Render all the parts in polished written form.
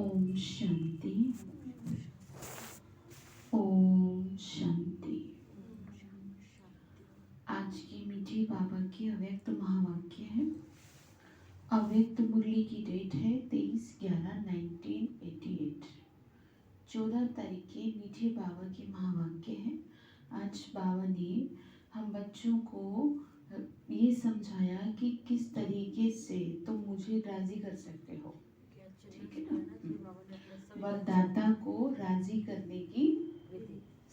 ओम शांति। ओम शांति। आज की मीठी बाबा की अव्यक्त महावाक्य है। अव्यक्त मुरली की डेट है 23/11/1988। 14 तारीख के मीठे बाबा के महावाक्य है। आज बाबा ने हम बच्चों को ये समझाया कि किस तरीके से तुम मुझे राजी कर सकते हो। ठीक है ना। वरदाता को राजी करने की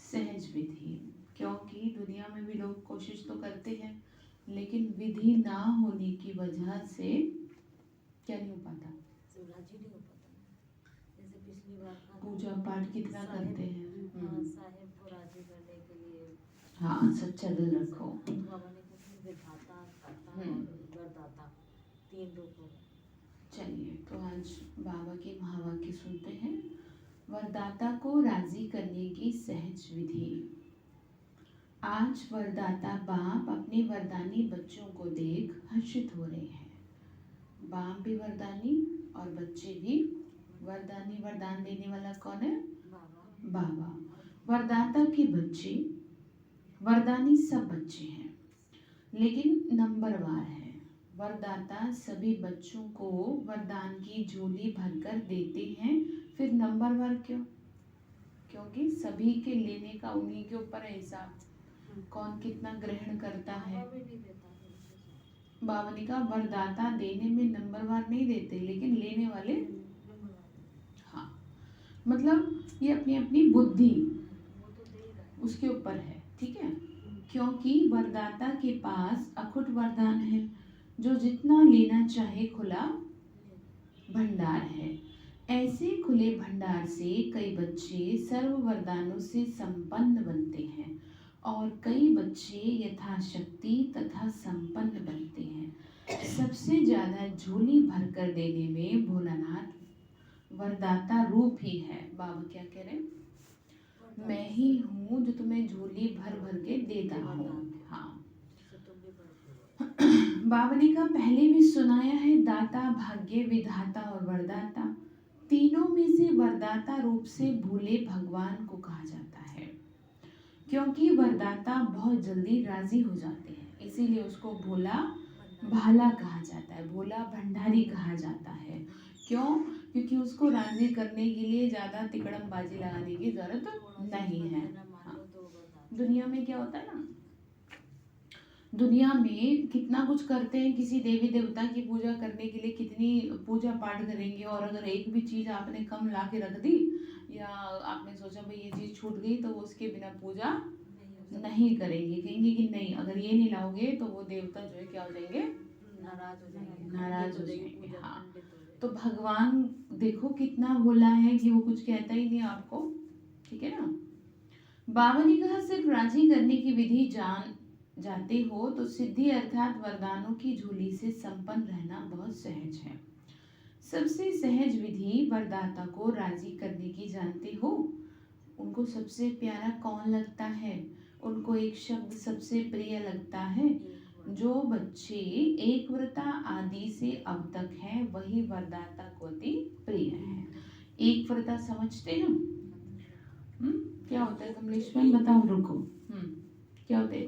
सहज विधि, क्योंकि दुनिया में भी लोग कोशिश तो करते हैं, लेकिन विधि ना होने की वजह से क्या नहीं हो पाता, राजी नहीं हो पाता। जैसे पिछली बार पूजा पाठ कितना करते हैं। साहेब को राजी करने के लिए हाँ, सच्चा दिल रखो। बाबा ने कहा विधाता, दाता और वरदाता 3 रूपों में। चलिए, तो आज बाबा के महावाक्य सुनते हैं। वरदाता को राजी करने की सहज विधि। आज वरदाता बाप अपने वरदानी बच्चों को देख हर्षित हो रहे हैं। बाप भी वरदानी और बच्चे भी वरदानी। वरदान देने वाला कौन है? बाबा। वरदाता के बच्चे, वरदानी सब बच्चे हैं, लेकिन नंबरवार है। वरदाता सभी बच्चों को वरदान की झोली भरकर देते हैं। फिर नंबरवार क्यों? क्योंकि सभी के लेने का उन्हीं के ऊपर है हिसाब, कौन कितना ग्रहण करता है। बाबा ने कहा वरदाता देने में नंबरवार नहीं देते, लेकिन लेने वाले हाँ, मतलब ये अपनी अपनी बुद्धि उसके ऊपर है। ठीक है, क्योंकि वरदाता के पास अखुट वरदान है, जो जितना लेना चाहे खुला भंडार है। ऐसे खुले भंडार से कई बच्चे सर्व वरदानों से संपन्न बनते हैं और कई बच्चे यथाशक्ति तथा संपन्न बनते हैं। सबसे ज्यादा झोली भरकर देने में भोलानाथ वरदाता रूप ही है। बाबा क्या कह रहे हैं? मैं ही हूँ जो तुम्हें झोली भर भर के देता हूँ। हाँ, बाबा ने कहा पहले भी सुनाया है, दाता, भाग्य, विधाता और वरदाता, तीनों में से वरदाता रूप से भोले भगवान को कहा जाता है, क्योंकि वरदाता बहुत जल्दी राजी हो जाते हैं, इसीलिए उसको भोला भाला कहा जाता है, भोला भंडारी कहा जाता है। क्यों? क्योंकि उसको राजी करने के लिए ज्यादा तिकड़म बाजी लगाने की जरूरत नहीं है। हाँ। दुनिया में क्या होता है ना, दुनिया में कितना कुछ करते हैं, किसी देवी देवता की पूजा करने के लिए कितनी पूजा पाठ करेंगे, और अगर एक भी चीज आपने कम ला के रख दी या आपने सोचा भाई ये चीज छूट गई, तो उसके बिना पूजा नहीं करेंगे। कहेंगे कि नहीं, अगर ये नहीं लाओगे तो वो देवता जो है क्या हो जाएंगे, नाराज हो जाएंगे। हाँ, तो भगवान देखो कितना भोला है कि वो कुछ कहता ही नहीं आपको। ठीक है ना। बाबा ने कहा सिर्फ राजी करने की विधि जान जाते हो तो सिद्धि अर्थात वरदानों की झोली से संपन्न रहना बहुत सहज है। सबसे सहज विधि वरदाता को राजी करने की जानते हो। उनको सबसे प्यारा कौन लगता है? उनको एक शब्द सबसे प्रिय लगता है। जो बच्चे एक व्रता आदि से अब तक है, वही वरदाता को अति प्रिय है। एक व्रता समझते हैं? क्या होता है कमलेश्वर, बताओ। रुको, क्या होता है?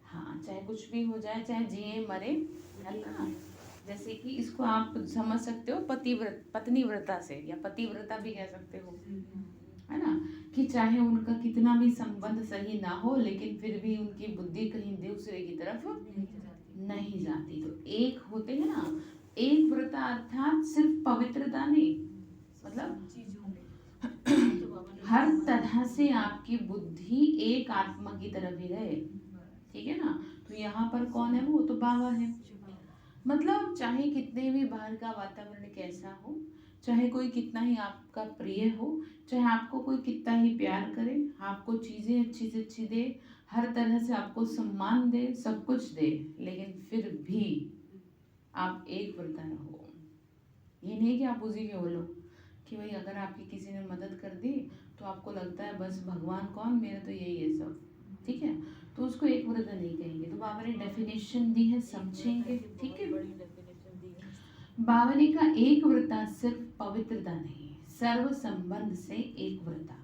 हाँ, चाहे कुछ भी हो जाए, चाहे जिए मरे, है ना। जैसे कि इसको आप समझ सकते हो पत्नी व्रता से, या पतिव्रता भी कह सकते हो, है ना, कि चाहे उनका कितना भी संबंध सही ना हो, लेकिन फिर भी उनकी बुद्धि कहीं दूसरे की तरफ नहीं जाती। तो एक होते हैं ना, एक व्रता अर्थात सिर्फ पवित्रता नहीं, मतलब हर तरह से आपकी बुद्धि एक आत्मा की तरफ ही रहे। ठीक है ना। तो यहाँ पर कौन है? वो तो बाबा है। मतलब चाहे कितने भी बाहर का वातावरण कैसा हो, चाहे कोई कितना ही आपका प्रिय हो, चाहे आपको कोई कितना ही प्यार करे, आपको चीजें अच्छी से अच्छी दे, हर तरह से आपको सम्मान दे, सब कुछ दे, लेकिन फिर भी आप एक व्रता रहो। ये नहीं कि आप उसी के बोलो कि भाई अगर आपकी किसी ने मदद कर दी तो आपको लगता है बस भगवान कौन, मेरा तो यही है सब। ठीक है, तो उसको एक व्रत नहीं कहेंगे। तो बाबा ने डेफिनेशन दी है, समझेंगे। ठीक है, बावनी का एक व्रता सिर्फ पवित्रता नहीं, सर्व संबंध से एक व्रता,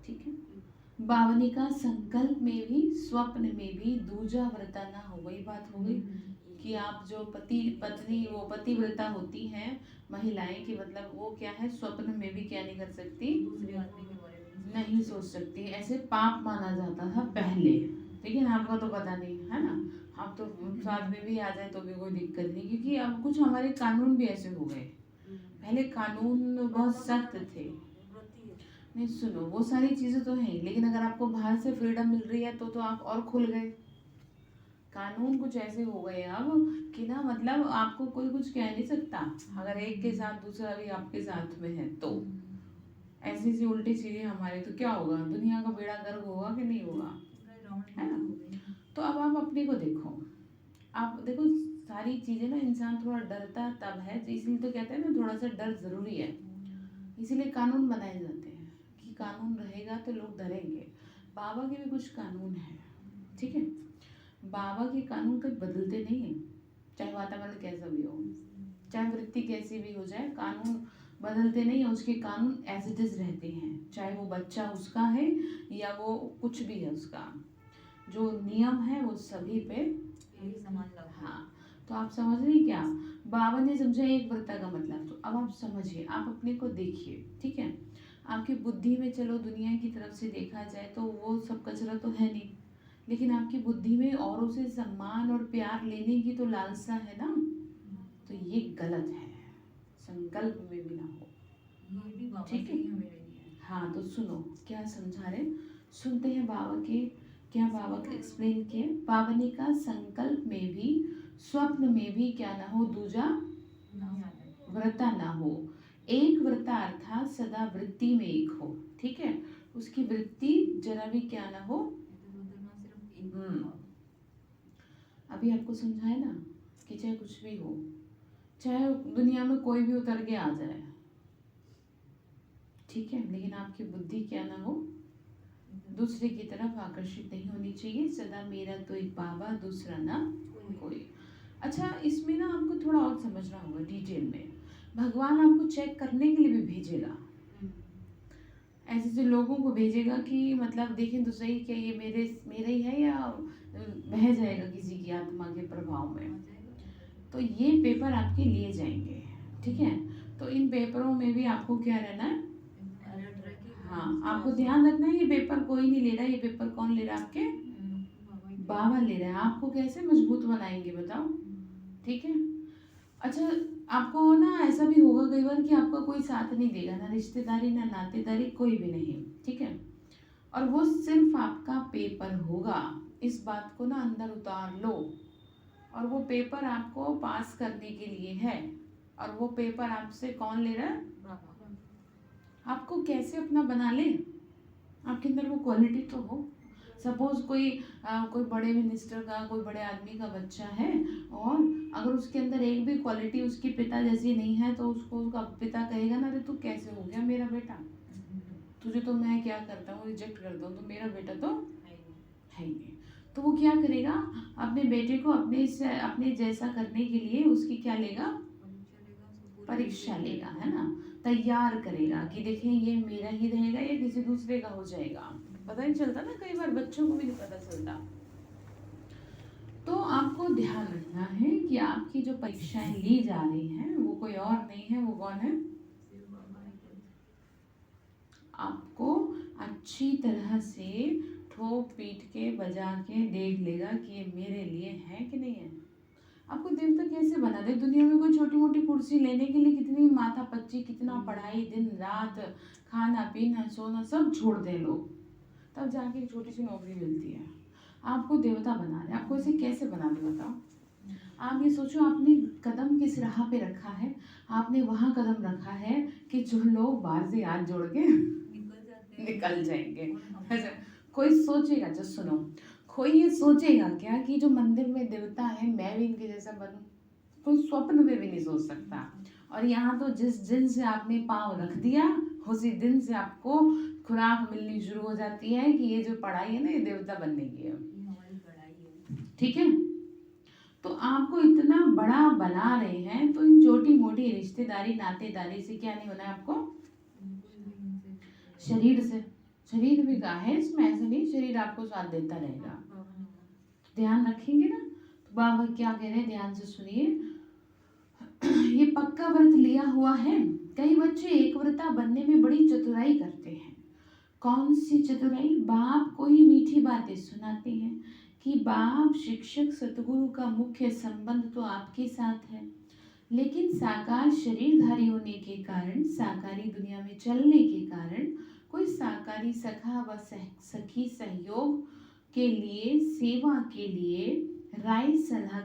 ठीक है। बावनी का संकल्प में भी स्वप्न में भी दूजा व्रता ना हो, वही बात हो गई कि आप जो पति पत्नी वो पतिव्रता होती हैं महिलाएं की, मतलब वो क्या है, स्वप्न में भी क्या नहीं कर सकती, दूसरे आदमी के बारे में नहीं सोच सकती, ऐसे पाप माना जाता था पहले, लेकिन आपको तो पता नहीं है ना, आप तो साथ में भी आ जाए तो भी कोई दिक्कत नहीं, क्योंकि अब कुछ हमारे कानून भी ऐसे हो गए, पहले कानून बहुत सख्त थे। व्रती है। नहीं सुनो, वो सारी चीजें तो हैं, लेकिन अगर आपको बाहर से फ्रीडम मिल रही है तो आप और खुल गए। कानून कुछ ऐसे हो गए अब कि ना, मतलब आपको कोई कुछ कह नहीं सकता, अगर एक के साथ दूसरा भी आपके साथ में है तो ऐसी सी उल्टी चीजें हमारे, तो क्या होगा, दुनिया का बेड़ा गर्क होगा कि नहीं होगा, है ना। तो अब आप अपने को देखो, आप देखो सारी चीजें ना, इंसान थोड़ा डरता तब है, तो इसलिए तो कहते हैं ना थोड़ा सा डर जरूरी है, इसीलिए कानून बनाए जाते हैं कि कानून रहेगा तो लोग डरेंगे। बाबा के भी कुछ कानून हैं, ठीक है, बाबा के कानून कभी बदलते नहीं हैं, चाहे वातावरण कैसा भी हो, चाहे वृत्ति कैसी भी हो जाए, कानून बदलते नहीं है, उसके कानून एज इट इज रहते हैं, चाहे वो बच्चा उसका है या वो कुछ भी है उसका, जो नियम है वो सभी पे एक समान लागू। हाँ। तो आप समझ रहे हैं क्या, बाबा ने समझा एक व्रता का मतलब, तो अब आप समझिए, आप अपने को देखिए, ठीक है, आपकी बुद्धि में, चलो दुनिया की तरफ से देखा जाए तो वो सब कचरा तो है नहीं, लेकिन आपकी बुद्धि में औरों से सम्मान और प्यार लेने की तो लालसा है ना, तो ये गलत है, संकल्प में भी ना हो, ये भी बाबा ठीक से है। ही हमें लेनी है। हाँ तो सुनो क्या समझा रहे, सुनते हैं बाबा के, क्या बाबा का एक्सप्लेन किए, पावनी का संकल्प में भी स्वप्न में भी क्या ना हो, दूजा व्रता ना हो, एक व्रता अर्थात सदा वृत्ति में एक हो, ठीक है, उसकी वृत्ति जरा भी क्या ना हो। अभी आपको समझाया ना कि चाहे कुछ भी हो, चाहे दुनिया में कोई भी उतर के आ जाए, ठीक है, लेकिन आपकी बुद्धि क्या ना हो, दूसरे की तरफ आकर्षित नहीं होनी चाहिए, सदा मेरा तो एक बाबा, दूसरा ना कोई। अच्छा, इसमें ना आपको थोड़ा और समझना होगा डिटेल में, भगवान आपको चेक करने के लिए भी भेजेगा, ऐसे ऐसे लोगों को भेजेगा कि मतलब देखें तो सही क्या ये मेरे ही है या बह जाएगा किसी की आत्मा के प्रभाव में, तो ये पेपर आपके लिए जाएंगे, ठीक है, तो इन पेपरों में भी आपको क्या रहना है, हाँ आपको ध्यान रखना है, ये पेपर कोई नहीं ले रहा, ये पेपर कौन ले रहा है, आपके बाबा ले रहे हैं, आपको कैसे मजबूत बनाएंगे बताओ, ठीक है। अच्छा, आपको ना ऐसा भी होगा कई बार कि आपका कोई साथ नहीं देगा, ना रिश्तेदारी ना नातेदारी, कोई भी नहीं, ठीक है, और वो सिर्फ आपका पेपर होगा, इस बात को ना अंदर उतार लो, और वो पेपर आपको पास करने के लिए है, और वो पेपर आपसे कौन ले रहा है, आपको कैसे अपना बना ले, आपके अंदर वो क्वालिटी तो हो, सपोज कोई बड़े मिनिस्टर का, कोई बड़े आदमी का बच्चा है, और अगर उसके अंदर एक भी क्वालिटी उसके पिता जैसी नहीं है, तो उसको उसका पिता कहेगा ना, अरे तू कैसे हो गया मेरा बेटा, तुझे तो मैं क्या करता हूँ, रिजेक्ट करता हूँ, तो मेरा बेटा तो है ही नहीं, तो वो क्या करेगा, अपने बेटे को अपने जैसा करने के लिए उसकी क्या लेगा, परीक्षा लेगा, है ना, तैयार करेगा कि देखें ये मेरा ही रहेगा या किसी दूसरे का हो जाएगा, पता नहीं चलता ना, कई बार बच्चों को भी नहीं पता चलता। तो आपको ध्यान रखना है कि आपकी जो परीक्षाएं ली जा रही हैं वो कोई और नहीं है, वो कौन है, आपको अच्छी तरह से ठोक पीट के बजा के देख लेगा कि ये मेरे लिए है कि नहीं है। आपको देवता कैसे बना दे, दुनिया में कोई छोटी मोटी कुर्सी लेने के लिए कितनी माथा पच्ची, कितना पढ़ाई, दिन रात खाना पीना सोना सब छोड़ दे लोग, तब जाके एक छोटी सी नौकरी मिलती है, आपको देवता बना रहे, आपको इसे कैसे बना दे बताओ। आप ये सोचो, आपने कदम किस राह पे रखा है, आपने वहाँ कदम रखा है कि जो लोग बाहर से हाथ जोड़ के निकल जाएंगे, कोई सोचेगा, जो सुनो, कोई ये सोचेगा क्या कि जो मंदिर में देवता है मैं भी इनके जैसा बनूं, कोई स्वप्न में भी नहीं सोच सकता, और यहाँ तो जिस दिन से आपने पाँव रख दिया उसी दिन से आपको खुराक मिलनी शुरू हो जाती है कि ये जो पढ़ाई है ना ये देवता बनने की है, ठीक है। तो आपको इतना बड़ा बना रहे हैं, तो इन छोटी मोटी रिश्तेदारी नातेदारी से क्या नहीं होना है आपको, शरीर से। शरीर भी का है इसमें, ऐसा नहीं शरीर आपको साथ देता रहेगा, ध्यान रखेंगे ना। तो बाबा क्या कह रहे हैं, ध्यान से सुनिए। ये पक्का व्रत लिया हुआ है। कई बच्चे एक व्रता बनने में बड़ी चतुराई करते हैं। कौन सी चतुराई? बाप को ही मीठी बातें सुनाते हैं कि बाप शिक्षक सतगुरु का मुख्य संबंध तो आपके साथ है, लेकिन साकार शरीरधारी होने के कारण, साकारी दुनिया में चलने के कारण, कोई साकारी सखा व सखी सहयोग के लिए, सेवा के लिए, राय सलाह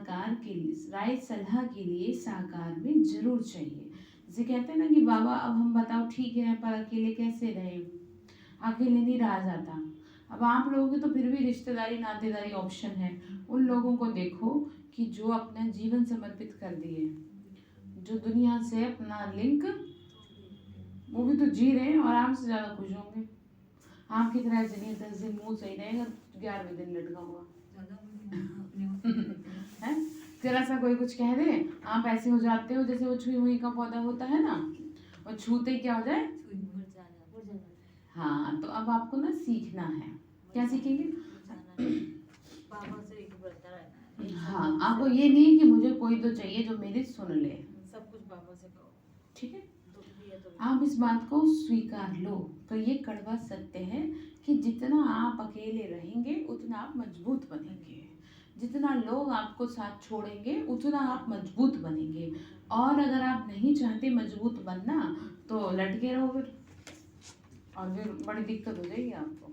के लिए साकार में जरूर चाहिए। जैसे कहते हैं ना कि बाबा अब हम बताओ ठीक है पर अकेले कैसे रहे, अकेले नहीं रहा जाता। अब आप लोगों के तो फिर भी रिश्तेदारी नातेदारी ऑप्शन है। उन लोगों को देखो कि जो अपना जीवन समर्पित कर दिए, जो दुनिया से अपना लिंक, वो भी तो जी रहे हैं और आपसे ज़्यादा खुश होंगे। आपकी तरह चलिए 10 दिन मुंह सही रहेगा, 11वें दिन लटका हुआ है। जरा सा कोई कुछ कह दे, आप ऐसे हो जाते हो जैसे वो छुई हुई का पौधा होता है ना, और छूते ही क्या हो जाए। हाँ, तो अब आपको ना सीखना है। क्या सीखेंगे? बाबा से एक बरता रहना है। हाँ, आपको ये नहीं कि मुझे कोई तो चाहिए जो मेरी सुन ले, सब कुछ बाबा से कहो, ठीक है। दुख भी है तो आप इस बात को स्वीकार लो। तो ये कड़वा सत्य है कि जितना आप अकेले रहेंगे उतना आप मजबूत बनेंगे, जितना लोग आपको साथ छोड़ेंगे उतना आप मजबूत बनेंगे। और अगर आप नहीं चाहते मजबूत बनना तो लटके रहो फिर, और फिर बड़ी दिक्कत हो जाएगी आपको।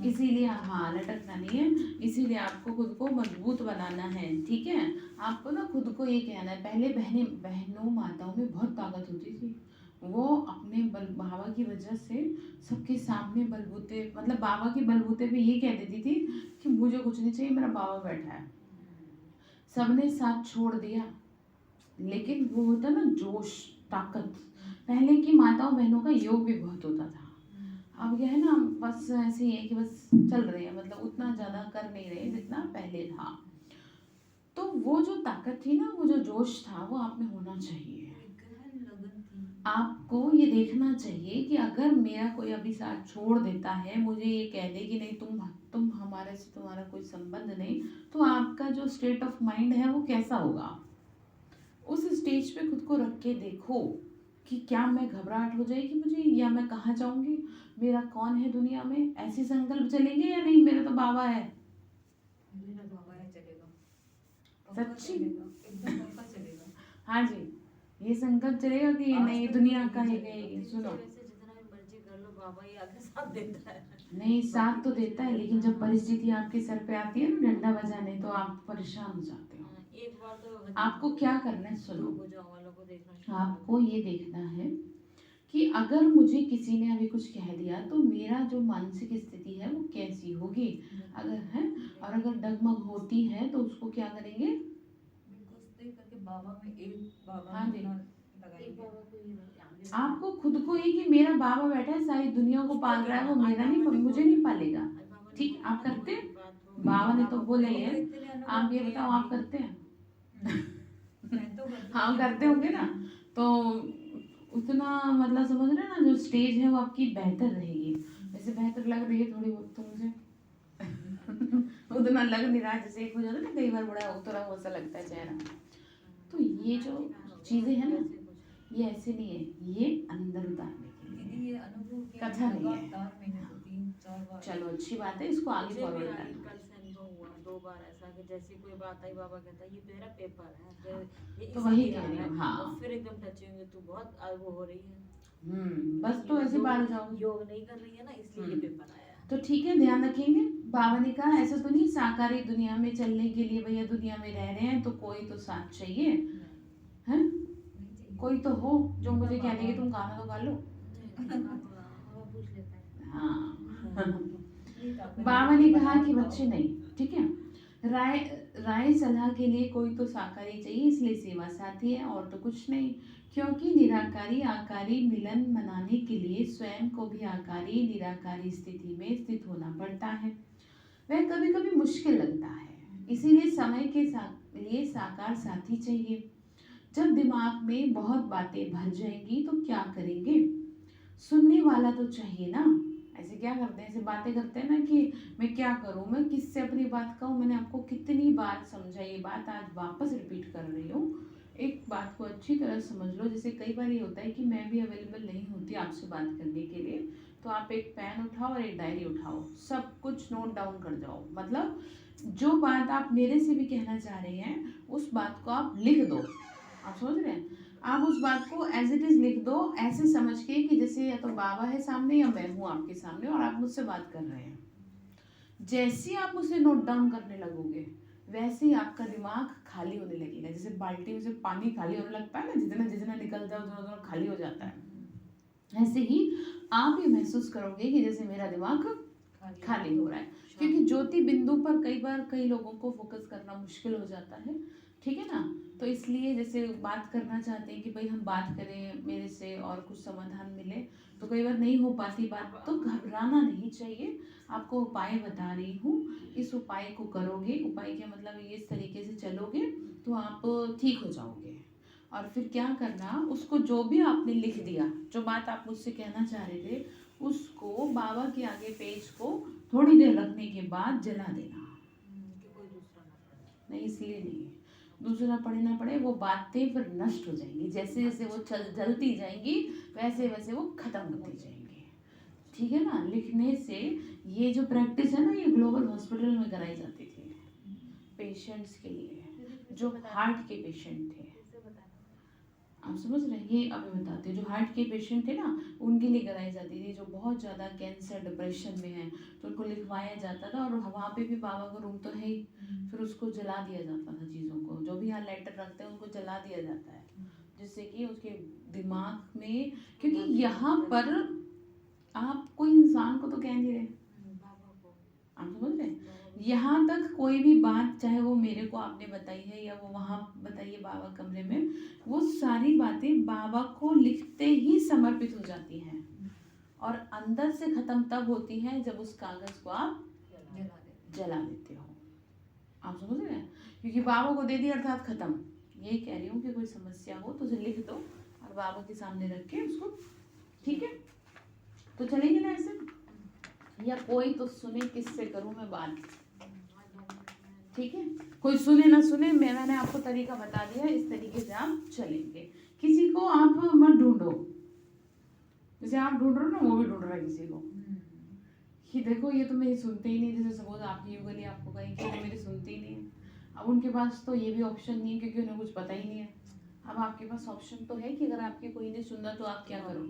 इसीलिए हाँ, लटकना नहीं है, इसीलिए आपको खुद को मजबूत बनाना है, ठीक है। आपको ना खुद को ये कहना है। पहले बहनों माताओं में बहुत ताकत होती थी, वो अपने बाबा की वजह से सबके सामने बलबूते, मतलब बाबा के बलबूते पे ये कह देती थी कि मुझे कुछ नहीं चाहिए, मेरा बाबा बैठा है। सबने साथ छोड़ दिया, लेकिन वो होता ना जोश, ताकत। पहले की माताओं बहनों का योग भी बहुत होता था। अब क्या है ना, बस ऐसे ही है कि बस चल रहे हैं, मतलब उतना ज़्यादा कर नहीं रहे जितना पहले था। तो वो जो ताकत थी ना, वो जो जोश था, वो आप में होना चाहिए। आपको ये देखना चाहिए कि अगर मेरा कोई अभी साथ छोड़ देता है, मुझे ये कह दे कि नहीं तुम हमारे से तुम्हारा कोई संबंध नहीं, तो आपका जो स्टेट ऑफ माइंड है वो कैसा होगा। उस स्टेज पे खुद को रख के देखो कि क्या मैं घबराहट हो जाएगी मुझे, या मैं कहाँ जाऊंगी, मेरा कौन है दुनिया में। ऐसे संकल्प चलेंगे या नहीं, मेरा तो बाबा है, मेरा बाबा है, चलेगा सच्ची एकदम पक्का चलेगा। हाँ जी, ये संकल्प चलेगा कि ये नहीं दुनिया का ही गएगी। सुनो, जितना भी मर्जी कर लो, बाबा ही आगे साथ देता है। नहीं साथ तो देता है, लेकिन जब परिस्थिति आपके सर पे आती है ना डंडा बजाने, तो आप परेशान हो जाते हो। एक बार तो आपको क्या करना है, सुनो, वालों को देखना, आपको ये देखना है कि अगर मुझे किसी ने अभी कुछ कह दिया तो मेरा जो मानसिक स्थिति है वो कैसी होगी, अगर है, और अगर डगमग होती है तो उसको क्या करेंगे। बाबा में एक बाबा हाँ जी, एक बाबा को ही आपको खुद को ही कि मेरा बाबा बैठा है सारी दुनिया को पाल रहा है, वो मेरा नहीं, मुझे नहीं पालेगा। ठीक, आप करते हैं, बाबा ने तो बोला ही है। आप ये बताओ, आप करते हैं? हाँ करते होंगे ना, तो उतना मतलब समझ रहे हैं ना, जो स्टेज है वो आपकी बेहतर रहेगी। वैसे बेहतर लग रही है थोड़ी बहुत तो मुझे उतना लग नहीं रहा, जैसे एक हो जाता है ना कई बार बड़ा उतरा हुआ सा लगता है चेहरा। तो ये जो चीजें हैं ना, ये ऐसे नहीं है, ये अंदर उतारने के लिए कथा नहीं है। चलो अच्छी बात है, इसको आगे फॉरवर्ड करना। कल से अनुभव हुआ 2 बार ऐसा कि जैसे कोई बात आई, बाबा कहता है ये तेरा पेपर है, फिर ये तो वही कह रही हूँ, हाँ। और फिर एकदम टचिंग है, तू बहुत वो हो रही है, बस तो ऐसे पार हो जाओगे। योग नहीं कर रही है ना, इसलिए ये पेपर आया। तो ठीक है, ध्यान रखेंगे। बाबा ने कहा ऐसा तो नहीं साकारी दुनिया में चलने के लिए, भैया दुनिया में रह रहे हैं तो कोई तो साथ चाहिए, है कोई तो हो जो मुझे कह देगी तुम खाना तो खा लो। हाँ बाबा ने कहा कि बच्चे नहीं, ठीक है, राय सलाह के लिए कोई तो साकारी चाहिए, इसलिए सेवा साथी है और तो कुछ नहीं। क्योंकि निराकारी आकारी मिलन मनाने के लिए स्वयं को भी आकारी निराकारी स्थिति में स्थित होना पड़ता है। वह कभी कभी मुश्किल लगता है, इसीलिए समय के साथ लिए साकार साथी चाहिए। जब दिमाग में बहुत बातें भर जाएंगी तो क्या करेंगे? सुनने वाला तो चाहिए ना। ऐसे क्या करते हैं, ऐसे बातें करते हैं ना कि मैं क्या करूं, मैं किससे अपनी बात कहूं। मैंने आपको कितनी बार समझा ये बात, आज वापस रिपीट कर रही हूँ। एक बात को अच्छी तरह समझ लो। जैसे कई बार ये होता है कि मैं भी अवेलेबल नहीं होती आपसे बात करने के लिए, तो आप एक पेन उठाओ और एक डायरी उठाओ, सब कुछ नोट डाउन कर जाओ। मतलब जो बात आप मेरे से भी कहना चाह रहे हैं उस बात को आप लिख दो। आप समझ रहे हैं? आप उस बात को एज इट इज लिख दो, ऐसे समझ के कि जैसे या तो बाबा है सामने या मैं हूँ आपके सामने और आप मुझसे बात कर रहे हैं। जैसे ही आप उसे नोट डाउन करने लगोगे वैसे ही आपका दिमाग खाली होने लगेगा। जैसे बाल्टी में से पानी खाली होने लगता है ना, जितना जितना निकलता है उतना उतना खाली हो जाता है। ऐसे ही आप ये महसूस करोगे कि जैसे मेरा दिमाग खाली हो रहा है। क्योंकि ज्योति बिंदु पर कई बार कई लोगों को फोकस करना मुश्किल हो जाता है, ठीक है ना। तो इसलिए जैसे बात करना चाहते हैं कि भाई हम बात करें मेरे से और कुछ समाधान मिले, तो कई बार नहीं हो पाती बात, तो घबराना नहीं चाहिए। आपको उपाय बता रही हूँ, इस उपाय को करोगे, उपाय का मतलब ये इस तरीके से चलोगे तो आप ठीक हो जाओगे। और फिर क्या करना, उसको जो भी आपने लिख दिया, जो बात आप मुझसे कहना चाह रहे थे, उसको बाबा के आगे पेज को थोड़ी देर रखने के बाद जला देना। कि कोई दूसरा ना पढ़े। नहीं, इसलिए नहीं, दूसरा पढ़े ना पढ़े, वो बातें फिर नष्ट हो जाएंगी। जैसे जैसे वो जलती जाएंगी वैसे वैसे वो खत्म होती जाएंगी, ठीक है ना। लिखने से ये जो प्रैक्टिस है ना, ये ग्लोबल हॉस्पिटल में कराई जाती थी पेशेंट्स के लिए, जो हार्ट के पेशेंट थे। आप समझ रहे हैं? ये अभी बताते हैं, जो हार्ट के पेशेंट थे ना उनके लिए कराई जाती थी, जो बहुत ज़्यादा कैंसर डिप्रेशन में है, तो उनको लिखवाया जाता था। और वहाँ पे भी बाबा का रूम तो है ही, फिर उसको जला दिया जाता था चीज़ों को, जो भी यहाँ लेटर रखते हैं उनको जला दिया जाता है, जिससे कि उसके दिमाग में, क्योंकि यहाँ पर आप कोई इंसान को तो कह नहीं रहे, बाबा को आप समझ रहे हैं। यहाँ तक कोई भी बात, चाहे वो मेरे को आपने बताई है या वो वहाँ बताइए बाबा कमरे में, वो सारी बातें बाबा को लिखते ही समर्पित हो जाती हैं और अंदर से खत्म तब होती हैं जब उस कागज को आप जला देते हो। आप समझ रहे हैं? क्योंकि बाबा को दे दिया अर्थात खत्म। यही कह रही हूँ कि कोई समस्या हो तो उसे लिख दो और बाबा के सामने रख के उसको, ठीक है। तो चलेंगे ना ऐसे, या कोई तो सुने, किससे करूँ मैं बात, ठीक है। कोई सुने ना सुने, मैंने आपको तरीका बता दिया, इस तरीके से आप चलेंगे। किसी को आप मत ढूंढो, जैसे आप ढूंढ रहे हो ना वो भी ढूंढ रहा है किसी को, कि देखो ये तो मेरी सुनते ही नहीं। जैसे सपोज आपकी युगली आपको कहें कि वो मेरी सुनती ही नहीं है, अब उनके पास तो ये भी ऑप्शन नहीं है क्योंकि उन्हें कुछ पता ही नहीं है। अब आपके पास ऑप्शन तो है कि अगर आपकी कोई नहीं सुनना तो आप क्या करो,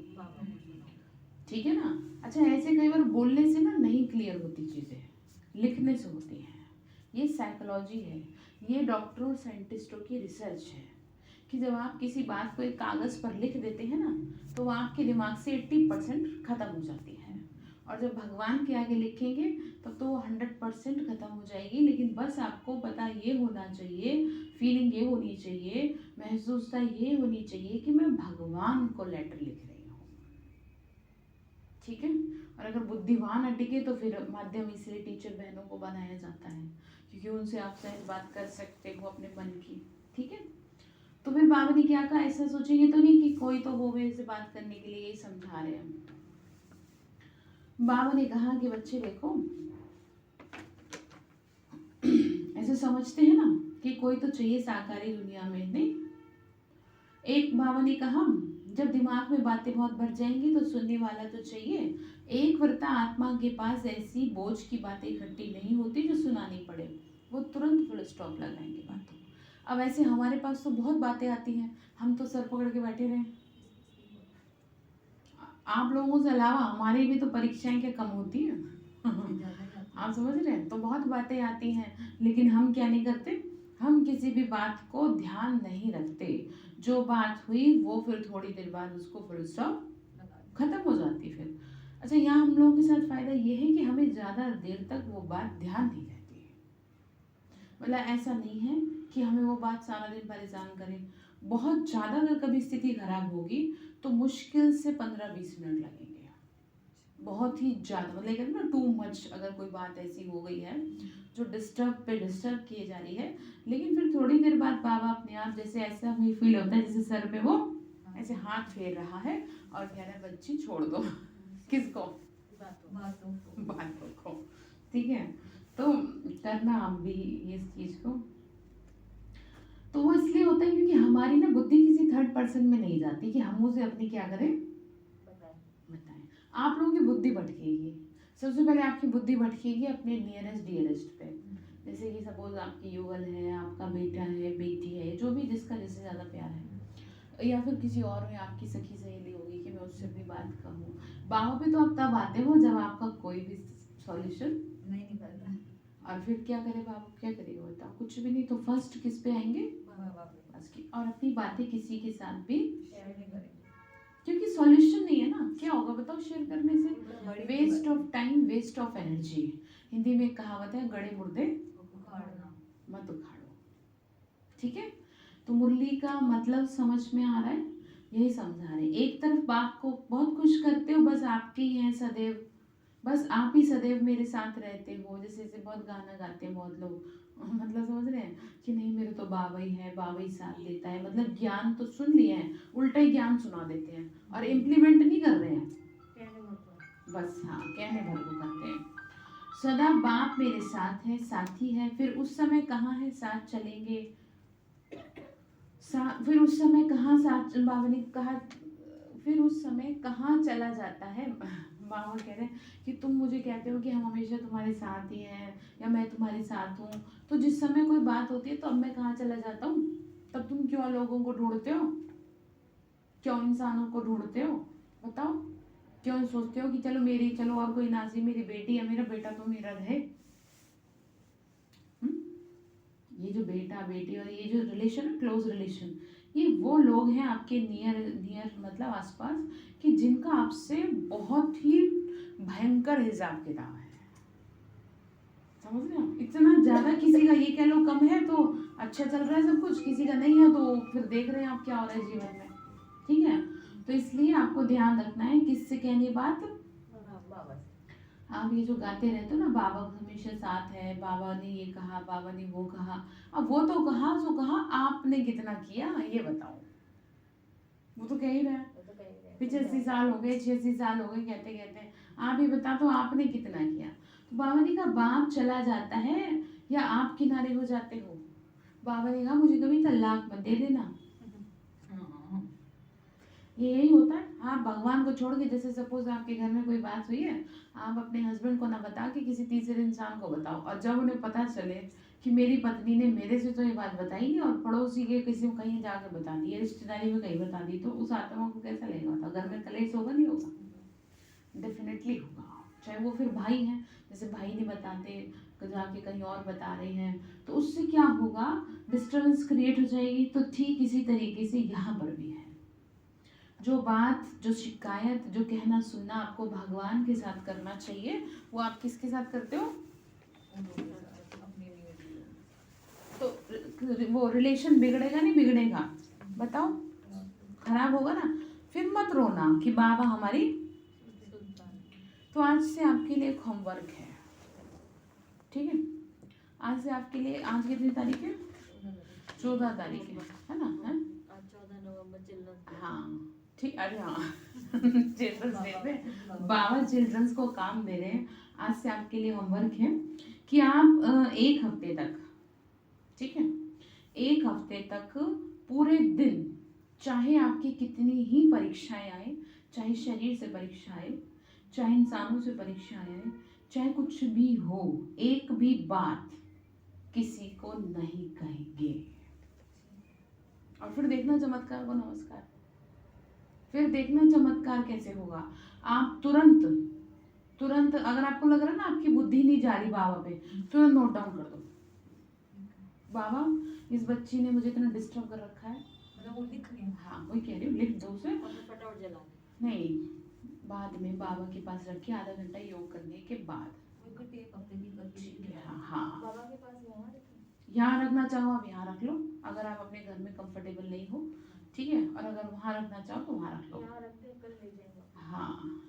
ठीक है ना। अच्छा, ऐसे कई बार बोलने से ना नहीं क्लियर होती चीज़ें, लिखने से होती हैं। ये साइकोलॉजी है, ये डॉक्टरों और साइंटिस्टों की रिसर्च है कि जब आप किसी बात को एक कागज़ पर लिख देते हैं ना तो वो आपके दिमाग से 80% ख़त्म हो जाती है, और जब भगवान के आगे लिखेंगे तब तो वो 100% ख़त्म हो जाएगी। लेकिन बस आपको पता ये होना चाहिए, फीलिंग ये होनी चाहिए, महसूसता ये होनी चाहिए कि मैं भगवान को लेटर लिख रही हूँ, ठीक है। और अगर बुद्धिवान अटके तो फिर माध्यम इसलिए टीचर बहनों को बनाया जाता है क्योंकि उनसे आप सहज बात कर सकते हो अपने मन की, ठीक है। तो फिर बाबा ने क्या कहा, ऐसा सोचेंगे तो नहीं कि कोई तो वो मेरे से बात करने के लिए यही समझा रहे हैं। बाबा ने कहा कि बच्चे देखो, ऐसे समझते हैं ना कि कोई तो चाहिए साकारी दुनिया में, नहीं। एक बाबा ने कहा जब दिमाग में बातें बहुत भर जाएंगी तो सुनने वाला तो चाहिए। एक वृता आत्मा के पास ऐसी बोझ की बातें इकट्ठी नहीं होती जो सुनानी पड़े, वो तुरंत फुल स्टॉप लगाएंगे बातों। अब ऐसे हमारे पास तो बहुत बातें आती हैं, हम तो सर पकड़ के बैठे रहे। आप लोगों से अलावा हमारी भी तो परीक्षाएं क्या कम होती हैं आप समझ रहे हैं? तो बहुत बातें आती हैं, लेकिन हम क्या नहीं करते, हम किसी भी बात को ध्यान नहीं रखते। जो बात हुई वो फिर थोड़ी देर बाद उसको फुल स्टॉप खत्म हो जाती है फिर। अच्छा, यहाँ हम लोगों के साथ फायदा ये है कि हमें ज़्यादा देर तक वो बात ध्यान नहीं रहती है। मतलब ऐसा नहीं है कि हमें वो बात सारा दिन परेशान करे। बहुत ज़्यादा अगर कभी स्थिति खराब होगी तो मुश्किल से 15-20 मिनट लगेंगे, बहुत ही ज़्यादा मतलब कहते हैं ना टू मच, अगर कोई बात ऐसी हो गई है जो डिस्टर्ब पे डिस्टर्ब किए जा रही है, लेकिन फिर थोड़ी देर बाद बाबा अपने आप जैसे ऐसा हमें फील होता है जैसे सर पे वो ऐसे हाथ फेर रहा है और कह रहा है बच्ची छोड़ दो किसको, बातों को। ठीक है, तो करना आप भी इस चीज को। तो वो इसलिए होता है क्योंकि हमारी ना बुद्धि किसी थर्ड पर्सन में नहीं जाती कि हम उसे अपनी क्या करें बताएं। आप लोगों की बुद्धि भटकेगी, सबसे पहले आपकी बुद्धि भटकेगी अपने नियरेस्ट डियरेस्ट पे। जैसे कि सपोज आपकी युगल है, आपका बेटा है, बेटी है, जो भी जिसका जैसे ज़्यादा प्यार है, या फिर किसी और में आपकी सखी सहेली होगी कि मैं उससे अपनी बात कहूँ। बाहों पे तो आप तब आते हो जब आपका कोई भी सॉल्यूशन नहीं निकलता। और फिर क्या करे बाबा, क्या करेगा बताओ, कुछ भी नहीं। तो फर्स्ट किस पे आएंगे, बस की। और अपनी बातें किसी के साथ भी शेयर नहीं करेंगे क्योंकि सॉल्यूशन नहीं है ना, क्या होगा बताओ शेयर करने से, waste of time, waste of energy. Hindi में एक कहावत है, गड़े मुर्दे मत उखाड़ो। ठीक है, तो मुरली का मतलब समझ में आ रहा है, यही समझा रहे। एक तरफ बाप को बहुत खुश करते हो, बस आपके ही हैं सदैव, बस आप ही सदैव मेरे साथ रहते हो। जैसे बहुत गाना गाते हैं बहुत लोग, मतलब समझ रहे हैं कि नहीं मेरे तो बाबा ही है, बाबा ही साथ देता है, मतलब ज्ञान तो सुन लिया है, उल्टा ही ज्ञान सुना देते हैं और इम्प्लीमेंट नहीं कर रहे हैं, बस हाँ कहने भर को करते हैं। सदा बाप मेरे साथ है, साथी है, फिर उस समय कहाँ है साथ चलेंगे, फिर उस समय कहाँ साथ, बाबा ने कहा फिर उस समय कहाँ चला जाता है। बाबा कह रहे हैं कि तुम मुझे कहते हो कि हम हमेशा तुम्हारे साथ ही हैं या मैं तुम्हारे साथ हूँ, तो जिस समय कोई बात होती है तो अब मैं कहाँ चला जाता हूँ, तब तुम क्यों लोगों को ढूंढते हो, क्यों इंसानों को ढूंढते हो बताओ, क्यों सोचते हो कि चलो और कोई नाजी मेरी बेटी है, मेरा बेटा तो मेरा रहे। ये जो बेटा बेटी और ये जो रिलेशन, क्लोज रिलेशन, ये वो लोग हैं आपके नियर मतलब आसपास कि जिनका आपसे बहुत ही भयंकर हिसाब किताब है, समझ रहे हो। इतना ज्यादा किसी का ये कह लो कम है तो अच्छा चल रहा है सब कुछ, किसी का नहीं है तो फिर देख रहे हैं आप क्या हो रहा है जीवन में। ठीक है, तो इसलिए आपको ध्यान रखना है किससे कहनी बात, आप ये जो गाते रहते हो ना बाबा हमेशा साथ है, बाबा ने ये कहा, बाबा ने वो कहा, अब वो तो कहा सो कहा, आपने कितना किया ये बताओ। वो तो कह ही रहा है 85 साल हो गए, 86 साल हो गए कहते कहते, आप ही बता तो आपने कितना किया। तो बाबा ने कहा बाप चला जाता है या आप किनारे हो जाते हो। बाबा ने कहा मुझे कभी तलाक मत दे देना। ये यही होता है, आप भगवान को छोड़ के, जैसे सपोज आपके घर में कोई बात हुई है, आप अपने हस्बैंड को ना बता के किसी तीसरे इंसान को बताओ, और जब उन्हें पता चले कि मेरी पत्नी ने मेरे से तो ये बात बताई नहीं और पड़ोसी के किसी को कहीं जाकर बता दी, रिश्तेदारी में कहीं बता दी, तो उस आत्मा को कैसा लगेगा था, घर में कलेश होगा नहीं होगा, डेफिनेटली होगा। चाहे वो फिर भाई हैं, जैसे भाई ने बताते जाके कहीं और बता रहे हैं, तो उससे क्या होगा, डिस्टर्बेंस क्रिएट हो जाएगी। तो ठीक इसी तरीके से यहाँ पर भी है, जो बात, जो शिकायत, जो कहना सुनना आपको भगवान के साथ करना चाहिए, वो आप किसके साथ करते हो, तो वो रिलेशन बिगड़ेगा नहीं बिगड़ेगा बताओ, खराब होगा ना। फिर मत रोना कि बाबा हमारी। तो आज से आपके लिए एक होमवर्क है, ठीक है, आज से आपके लिए, आज कितनी तारीख है, 14 तारीख है ना, है 14 नवंबर चिल्ड्रंस। हाँ ठीक, अरे हाँ चिल्ड्रंस डे पे बाबा चिल्ड्रंस को काम दे रहे हैं। आज से आपके लिए होमवर्क है कि आप एक हफ्ते तक, ठीक है, एक हफ्ते तक पूरे दिन, चाहे आपकी कितनी ही परीक्षाएं आए, चाहे शरीर से परीक्षा आए, चाहे इंसानों से परीक्षाएं आए, चाहे कुछ भी हो, एक भी बात किसी को नहीं कहेंगे। और फिर देखना चमत्कार को नमस्कार, फिर देखना चमत्कार कैसे होगा। आप तुरंत अगर आपको लग रहा है ना आपकी बुद्धि नहीं जा रही बाबा पे, तुरंत नोट डाउन कर दो, बाबा इस बच्ची ने मुझे इतना डिस्टर्ब कर रखा है, मतलब वो लिख रही हूँ। हाँ वही कह रही हूँ, लिख दो उसे, और मैं फटाफट जला नहीं बाद में बाबा के पास रख के आधा घंटा योग करने के बाद, एक हफ्ते की करती है। हाँ बाबा के पास वहाँ यहाँ रखना चाहो आप यहाँ रख लो, अगर आप अपने घर में कंफर्टेबल नहीं हो, ठीक है, और अगर वहाँ रखना चाहो तो वहाँ रख लो, यहाँ रख दे, कल ले जाएंगे। हाँ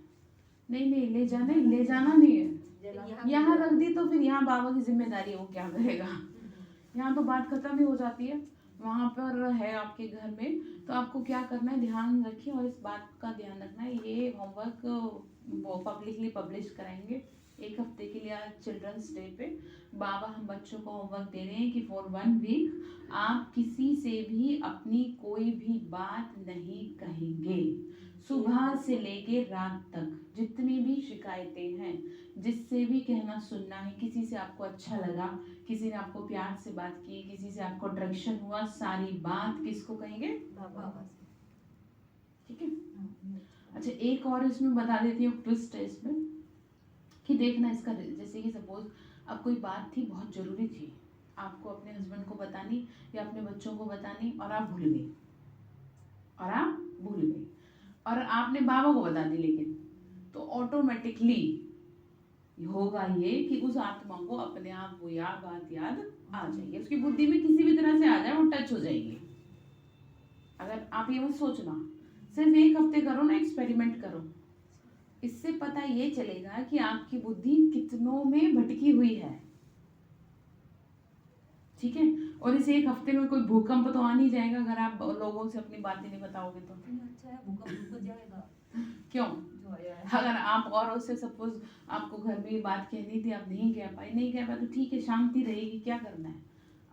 नहीं नहीं ले जाना नहीं है। जला- यहाँ रख दी तो फिर यहाँ बाबा की जिम्मेदारी है, वो क्या करेगा। यहाँ तो बात खत्म ही हो जाती है। वहाँ पर है आपके घर में, तो आपको क्या करना है, ध्यान रखिए और इस बात का ध्यान रखना है, ये होमवर्क वो पब्लिकली पब्लिश कराएंगे 1 हफ्ते के लिए। आज चिल्ड्रंस डे पे बाबा हम बच्चों को होमवर्क दे रहे हैं कि फॉर 1 वीक आप किसी से भी अपनी कोई भी बात नहीं कहेंगे। सुबह से लेके रात तक जितनी भी शिकायतें हैं, जिससे भी कहना सुनना है, किसी से आपको अच्छा लगा, किसी ने आपको प्यार से बात की, किसी से आपको अट्रैक्शन हुआ, सारी बात किसको कहेंगे, बाबा से। ठीक है। अच्छा एक और इसमें बता देती हूँ, ट्विस्ट है इसमें कि देखना इसका, जैसे कि सपोज अब कोई बात थी बहुत जरूरी थी, आपको अपने हस्बैंड को बतानी या अपने बच्चों को बतानी, और आप भूल गए और आपने बाबा को बता दी, लेकिन तो ऑटोमेटिकली होगा ये कि उस आत्मा को अपने आप वो बात याद आ जाएगी, उसकी बुद्धि में किसी भी तरह से आ जाए, वो टच हो जाएगी। अगर आप ये मत सोचना, सिर्फ 1 हफ्ते करो ना, एक्सपेरिमेंट करो, इससे पता ये चलेगा कि आपकी बुद्धि कितनों में भटकी हुई है, ठीक है। और इस 1 हफ्ते में कोई भूकंप तो आ नहीं जाएगा अगर आप लोगों से अपनी बातें नहीं बताओगे तो। अच्छा है, भूकंप हो जाएगा। क्यों? जो आया है। अगर आप औरों से सपोज आपको घर में ये बात कहनी थी, आप नहीं कह पाए तो ठीक है, शांति रहेगी, क्या करना है।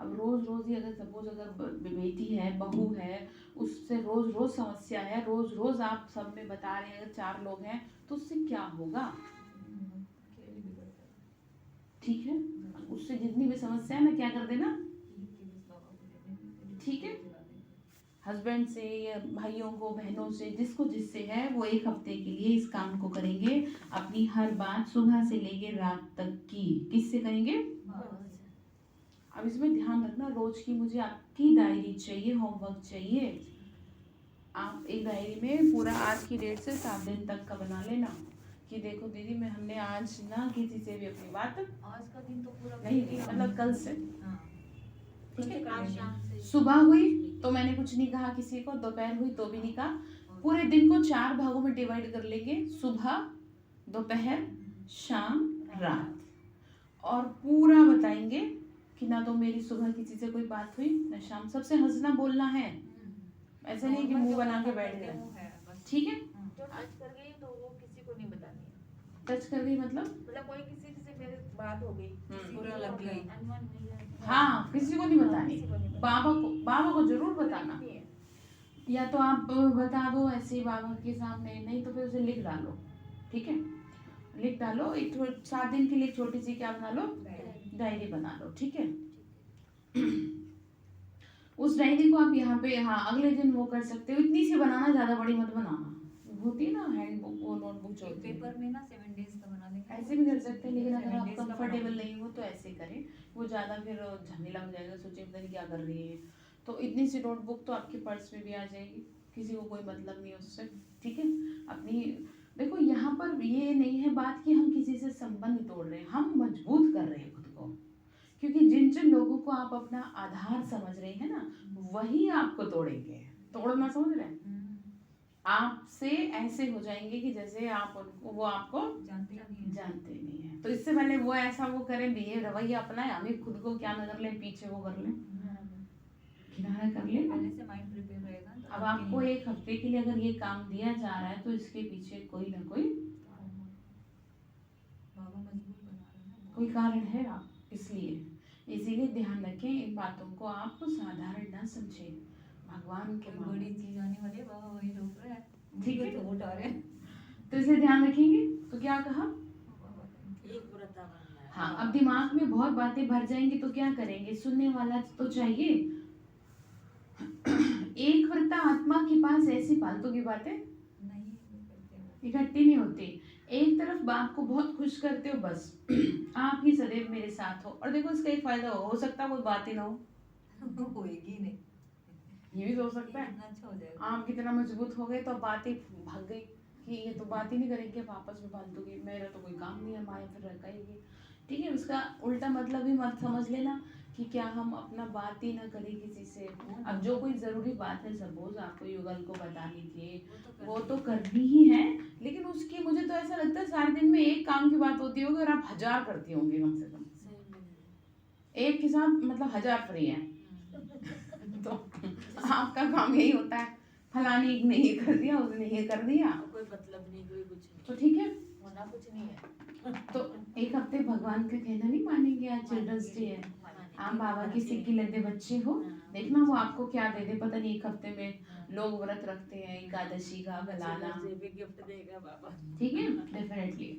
अब रोज रोज ही अगर सपोज अगर बेटी है, बहू है, उससे रोज रोज समस्या है, रोज रोज आप सब में बता रहे हैं, अगर 4 लोग हैं तो उससे क्या होगा, खेल बिगड़ता है। ठीक है। उससे जितनी भी समस्या है ना, क्या कर देना, ठीक है। हस्बैंड से या भाइयों को, बहनों से, जिसको जिससे है, वो 1 हफ्ते के लिए इस काम को करेंगे, अपनी हर बात सुबह से लेके रात तक की, किससे करेंगे। अब इसमें ध्यान रखना, रोज की मुझे आपकी डायरी चाहिए, होमवर्क चाहिए। आप एक डायरी में पूरा आज की डेट से 7 दिन तक का बना लेना कि देखो दीदी हमने आज ना किसी से भी अपनी बात, आज का दिन तो पूरा नहीं मतलब कल से, हाँ। ठीक है। आज शाम से सुबह हुई तो मैंने कुछ नहीं कहा किसी को, दोपहर हुई तो भी नहीं कहा, पूरे दिन को 4 भागों में डिवाइड कर लेंगे, सुबह, दोपहर, शाम, रात, और पूरा बताएंगे कि ना तो मेरी सुबह किसी से कोई बात हुई, ना शाम, सबसे हंसना बोलना है, ऐसा नहीं कि मुंह बना के बैठ गए, ठीक है। जो टच कर गई तो वो किसी को नहीं बतानी है। टच कर गई मतलब कोई किसी से मेरी बात हो गई, बुरा लग गई, हाँ, किसी को नहीं बतानी, बाबा को जरूर बताना, या तो आप बता दो ऐसे ही बाबा के सामने, नहीं तो फिर उसे लिख डालो, ठीक है। लिख डालो, एक 7 दिन के लिए एक छोटी सी क्या बना लो, डायरी बना लो, ठीक है। उस डायरी को आप यहाँ पे, हाँ अगले दिन वो कर सकते हो, इतनी सी बनाना, ज्यादा बड़ी मत बनाना, होती है ना हैंडबुक, वो नोटबुक जो होती है, पेपर में ना 7 डेज का बना देंगे, ऐसे भी कर सकते हैं, लेकिन अगर 7 आप days का कंफर्टेबल बना नहीं हो तो ऐसे करें, वो ज़्यादा फिर झमेला हो जाएगा, सोचे पता नहीं क्या कर रही है। तो इतनी सी नोटबुक तो आपके पर्स में भी आ जाएगी, किसी को कोई मतलब नहीं है उससे, ठीक है। अपनी देखो यहाँ पर ये नहीं है बात कि हम किसी से संबंध तोड़ रहे हैं, हम मजबूत कर रहे हैं खुद को, क्योंकि जिन जिन लोगों को आप अपना आधार समझ रहे हैं ना, वही आपको तोड़ेंगे, तोड़ना समझ रहे हैं, आपसे ऐसे हो जाएंगे कि जैसे आप उनको, वो आपको जानते नहीं है। तो इससे पहले वो ऐसा वो करें, बिहेव, रवैया अपना है, हमें खुद को क्या न कर लें, पीछे वो कर लें, किनारा कर लें। पहले से माइंड प्रिपेयर रहेगा तो अब आपको 1 हफ्ते के लिए अगर ये काम दिया जा रहा है तो इसके पीछे कोई ना कोई बाबा मजबूत बना रहे हैं कोई कारण है, आप इसीलिए ध्यान रखें, इन बातों को आप साधारण ना समझें, भगवान के कोई बड़ी चीज आने वाली है, बाबा वही रोक रहे हैं, ठीक है, तो उठा रहे हैं। तो इसे ध्यान रखेंगे। तो क्या कहा, एक व्रता बनना है। हाँ, अब दिमाग में बहुत बातें भर जाएंगी तो क्या करेंगे, सुनने वाला तो चाहिए। एक व्रता आत्मा के पास ऐसी फालतू की बातें नहीं इकट्ठी नहीं होती, एक तरफ बाप को बहुत खुश करते हो, बस आप ही सदैव मेरे साथ हो, और देखो इसका एक फायदा हो सकता है कोई बात ही ना हो, होएगी नहीं, ये भी हो सकता है। अच्छा हो जाएगा। आप कितना मजबूत हो गए तो बातें भाग गई कि ये तो बात ही नहीं करेंगे अब आपस में फालतू की, मेरा तो कोई काम नहीं है, माया फिर रखाएगी, ठीक है। उसका उल्टा मतलब भी मत समझ लेना कि क्या हम अपना बात ही ना करें किसी से। अब जो कोई जरूरी बात है, सपोज आपको युगल को बतानी थी, वो तो करनी ही है, लेकिन उसकी मुझे तो ऐसा लगता है सारे दिन में एक काम की बात होती होगी और आप 1000 करती होंगी कम से कम। सही में। एक के साथ मतलब 1000 फ्री है। तो आपका काम यही होता है, फलानी ने ये कर दिया, उसने ये कर दिया, कोई मतलब नहीं, कोई कुछ नहीं, तो ठीक है। होना कुछ नहीं है। तो एक हफ्ते भगवान का कहना नहीं मानेंगे, आज चिल्ड्रंस डे है, आप बाबा की सिक्की लद्दे बच्चे हो, देखना वो आपको क्या दे दे, पता नहीं एक हफ्ते में लोग व्रत रखते हैं एकादशी का फलाना, गिफ्ट देगा बाबा। ठीक है, डेफिनेटली।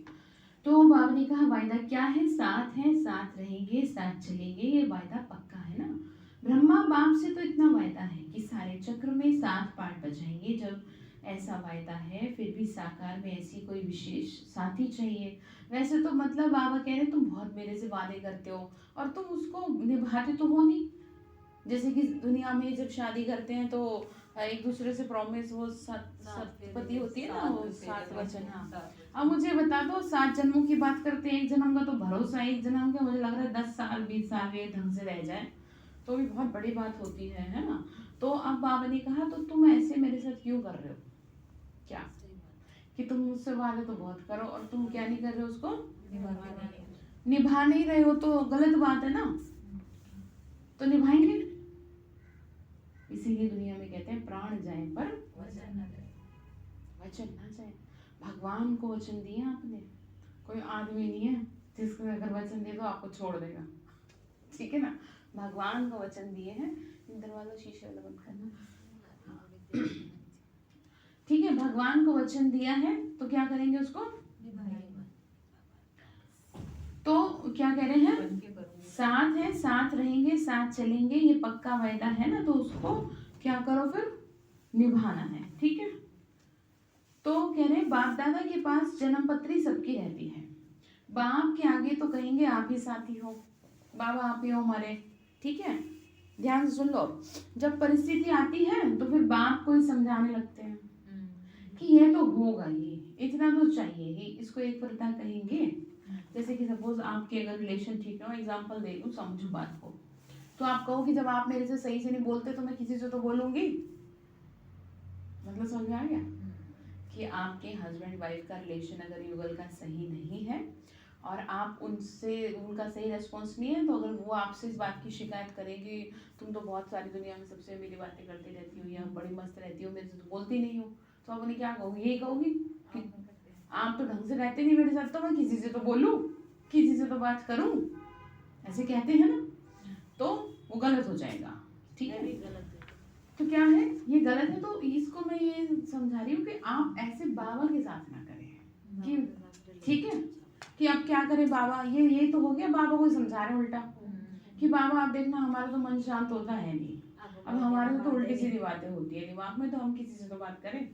तो बाबा ने कहा वायदा क्या है, साथ रहेंगे, साथ चलेंगे, ये वायदा पक्का है ना। ब्रह्मा बाप से तो इतना वायदा है कि सारे चक्र में 7 पार्ट बजाएंगे। जब ऐसा वायदा है फिर भी साकार में ऐसी कोई विशेष साथी चाहिए। वैसे तो मतलब बाबा कह रहे तुम बहुत मेरे से वादे करते हो और तुम उसको निभाते तो हो नहीं। जैसे कि दुनिया में जब शादी करते हैं तो एक दूसरे से प्रॉमिस, वो सतपति होती है ना, वो 7 वचन। हाँ, अब मुझे बता दो 7 जन्मों की बात करते हैं, एक जन्म का तो भरोसा, एक जन्म का मुझे लग रहा है 10 साल 20 साल ये ढंग से रह जाए तो भी बहुत बड़ी बात होती है ना। तो अब बाबा ने कहा तो तुम ऐसे मेरे साथ क्यों कर रहे हो, क्या कि तुम मुझसे वादे तो बहुत करो और तुम क्या नहीं कर रहे हो, उसको निभा नहीं रहे हो, तो गलत बात है ना। तो निभाएंगे, इसीलिए दुनिया में कहते हैं प्राण जाए पर वचन ना जाए। भगवान को वचन दिया आपने, कोई आदमी नहीं है जिसको अगर वचन दे दो आपको छोड़ देगा, ठीक है ना। भगवान को वचन दिए हैं। दरवाजा शीशे वाला बंद करना, ठीक है। भगवान को वचन दिया है तो क्या करेंगे, उसको तो क्या कह रहे हैं, साथ रहेंगे, साथ चलेंगे, ये पक्का वायदा है ना, तो उसको क्या करो फिर, निभाना है, ठीक है। तो कह रहे हैं बाप दादा के पास जन्म पत्री सबकी रहती है, बाप के आगे तो कहेंगे आप ही साथी हो, बाबा आप ही हो हमारे, ठीक है। ध्यान से सुन लो, जब परिस्थिति आती है तो फिर बाप को ही समझाने लगते हैं कि ये तो होगा ही, इतना तो चाहिए ही, इसको एक व्रता कहेंगे। जैसे कि सपोज आपके अगर रिलेशन ठीक ना हो, एग्जांपल दे दूं, समझो बात को, तो आप कहो कि जब आप मेरे से सही से नहीं बोलते तो मैं किसी से तो बोलूंगी, मतलब समझ में आ गया कि आपके हस्बैंड वाइफ का रिलेशन अगर युगल का सही नहीं है और आप उनसे उनका सही रेस्पॉन्स नहीं है, तो अगर वो आपसे इस बात की शिकायत करेगी तुम तो बहुत सारी दुनिया में सबसे मेरी बातें करती रहती हो या बड़ी मस्त रहती हो, मेरे से तो बोलती नहीं हो, तो आप उन्हें क्या कहोगी, यही कहोगी कि आप तो ढंग से रहते नहीं मेरे साथ, तो मैं किसी से तो बोलूं, किसी से तो बात करूं, ऐसे कहते हैं ना, तो वो गलत हो जाएगा, ठीक है। तो क्या है, ये गलत है, तो इसको मैं ये समझा रही हूँ कि आप ऐसे बाबा के साथ ना करें, कि ठीक है कि अब क्या करें बाबा, ये तो हो गया, बाबा को समझा रहे उल्टा कि बाबा आप देखना हमारा तो मन शांत होता है नहीं, अब हमारे तो उल्टी सीधी बातें होती है दिमाग में, तो हम किसी से तो बात करें,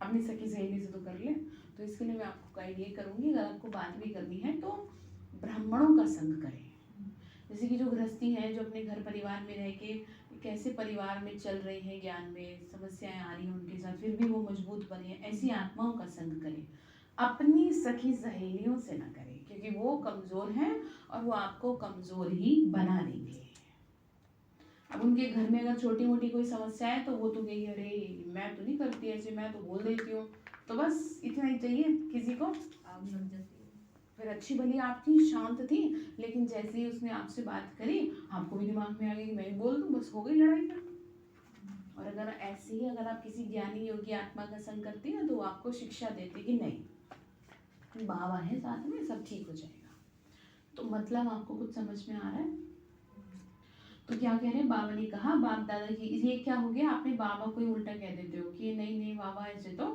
अपनी सखी सहेली से तो कर ले। तो इसके लिए मैं आपको गाइड ये करूंगी, अगर आपको बात भी करनी है तो ब्राह्मणों का संग करें। जैसे कि जो गृहस्थी है, जो अपने घर परिवार में रह के कैसे परिवार में चल रहे हैं, ज्ञान में समस्याएं आ रही हैं उनके साथ, फिर भी वो मजबूत बने, ऐसी आत्माओं का संग करें, अपनी सखी सहेलियों से ना करें, क्योंकि वो कमजोर हैं और वो आपको कमजोर ही बना देंगे। अब उनके घर में अगर छोटी मोटी कोई समस्या है तो वो तो कहेगी अरे मैं तो नहीं करती ऐसे, मैं तो बोल देती हूँ, तो बस इतना ही चाहिए किसी को, फिर अच्छी भली आप थी, शांत थी, लेकिन जैसे ही उसने आपसे बात करी आपको भी दिमाग में आ गई कि मैं भी बोल दूँ, बस हो गई लड़ाई फिर। और अगर ऐसे ही अगर आप किसी ज्ञानी योगी आत्मा का संग करती है तो आपको शिक्षा देते कि नहीं बाबा है साथ में, सब ठीक हो जाएगा। तो मतलब आपको कुछ समझ में आ रहा है। तो क्या कह रहे हैं, बाबा ने कहा बाप दादा की, ये क्या हो गया, आपने बाबा को ही उल्टा कह देते हो कि नहीं बाबा ऐसे तो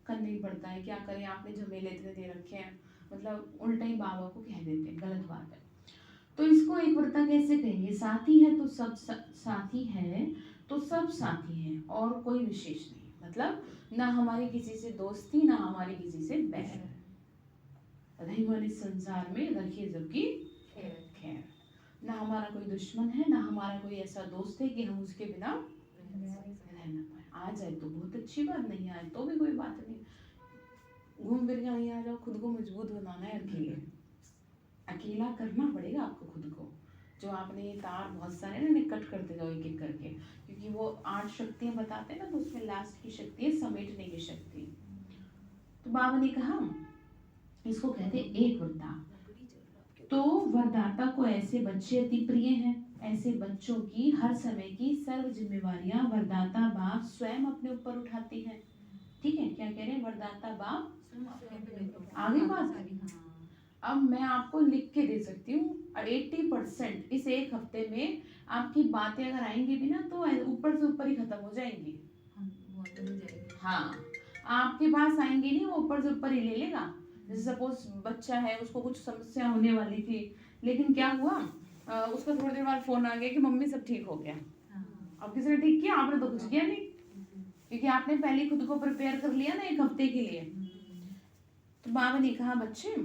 करना ही पड़ता है, क्या करें आपने झमेले इतने दे रखे हैं, मतलब उल्टा ही बाबा को कह देते हैं, गलत बात है। तो इसको एक व्रता कैसे कहेंगे, साथी है तो सब साथी है, तो सब साथी है और कोई विशेष नहीं, मतलब ना हमारी किसी से दोस्ती, ना हमारी किसी से बैर, रही मन इस संसार में रखिए सबकी खैर, ना हमारा कोई दुश्मन है, ना हमारा कोई ऐसा दोस्त है कि हम उसके बिना रह ना पाए, आ जाए तो बहुत अच्छी बात, नहीं आए तो भी कोई बात नहीं, घूम फिर के वहीं आ जाओ, खुद को मजबूत बनाना है, अकेला करना पड़ेगा आपको खुद को। जो आपने ये तार बहुत सारे ना कट करते जाओ एक एक करके, क्योंकि वो 8 शक्तियां बताते हैं ना, तो उसमें लास्ट की शक्ति है समेटने की शक्ति, बाबा ने कहा इसको कहते हैं एक वरदान। तो वरदाता को ऐसे बच्चे अति प्रिय हैं। ऐसे बच्चों की हर समय की सर्व जिम्मेवारियां वरदाता बाप स्वयं अपने ऊपर उठाते हैं। ठीक है, क्या कह रहे हैं वरदाता बाप। आगे बात, अब मैं आपको लिख के दे सकती हूँ 80% इस एक हफ्ते में आपकी बातें अगर आएंगी भी ना तो ऊपर से ऊपर ही खत्म हो जाएंगी। हाँ, आपके पास आएंगी नहीं, वो ऊपर से ऊपर ही ले लेगा। जैसे सपोज बच्चा है, उसको कुछ समस्या होने वाली थी, लेकिन क्या हुआ, उसको थोड़ी देर बाद फोन आ गया कि मम्मी सब ठीक हो गया। अब किसने ठीक किया? आपने तो कुछ किया नहीं, क्योंकि आपने पहले खुद को प्रिपेयर कर लिया ना एक हफ्ते के लिए। तो बाबा ने कहा बच्चे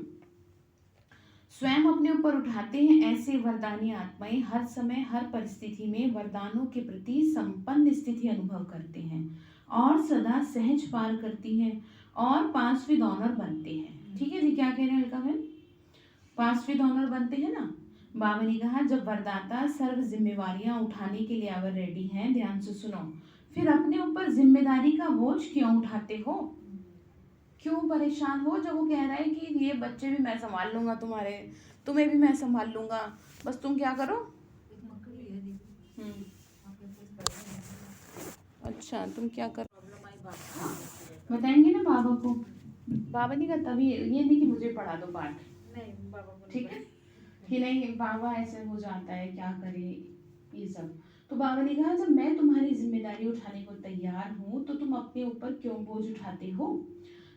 स्वयं अपने ऊपर उठाते हैं ऐसे वरदानी आत्माएं हर समय हर परिस्थिति में वरदानों के प्रति संपन्न स्थिति अनुभव करते हैं और सदा सहज पार करती हैं और पांचवी ऑनर बनते हैं। ठीक है जी, क्या कह रहे हैं अलका बहन? पांचवी ऑनर बनते हैं ना। बाबा ने कहा जब वरदाता सर्व जिम्मेवारियां उठाने के लिए अगर रेडी हैं, ध्यान से सुनो, फिर अपने ऊपर जिम्मेदारी का बोझ क्यों उठाते हो? क्यों परेशान हो? जब वो कह रहा है कि ये बच्चे भी मैं संभाल लूंगा, तुम्हें भी मैं संभाल लूंगा, बस तुम क्या करो। अच्छा, तुम क्या करो बताएंगे ना बाबा को। बाबा नहीं कहता तभी, ये नहीं कि मुझे पढ़ा दो पाठ, नहीं बाबा को ठीक है कि नहीं, बाबा ऐसे हो जाता है, क्या करे ये सब। तो बाबा ने कहा जब मैं तुम्हारी जिम्मेदारी उठाने को तैयार हूँ तो तुम अपने ऊपर क्यों बोझ उठाते हो?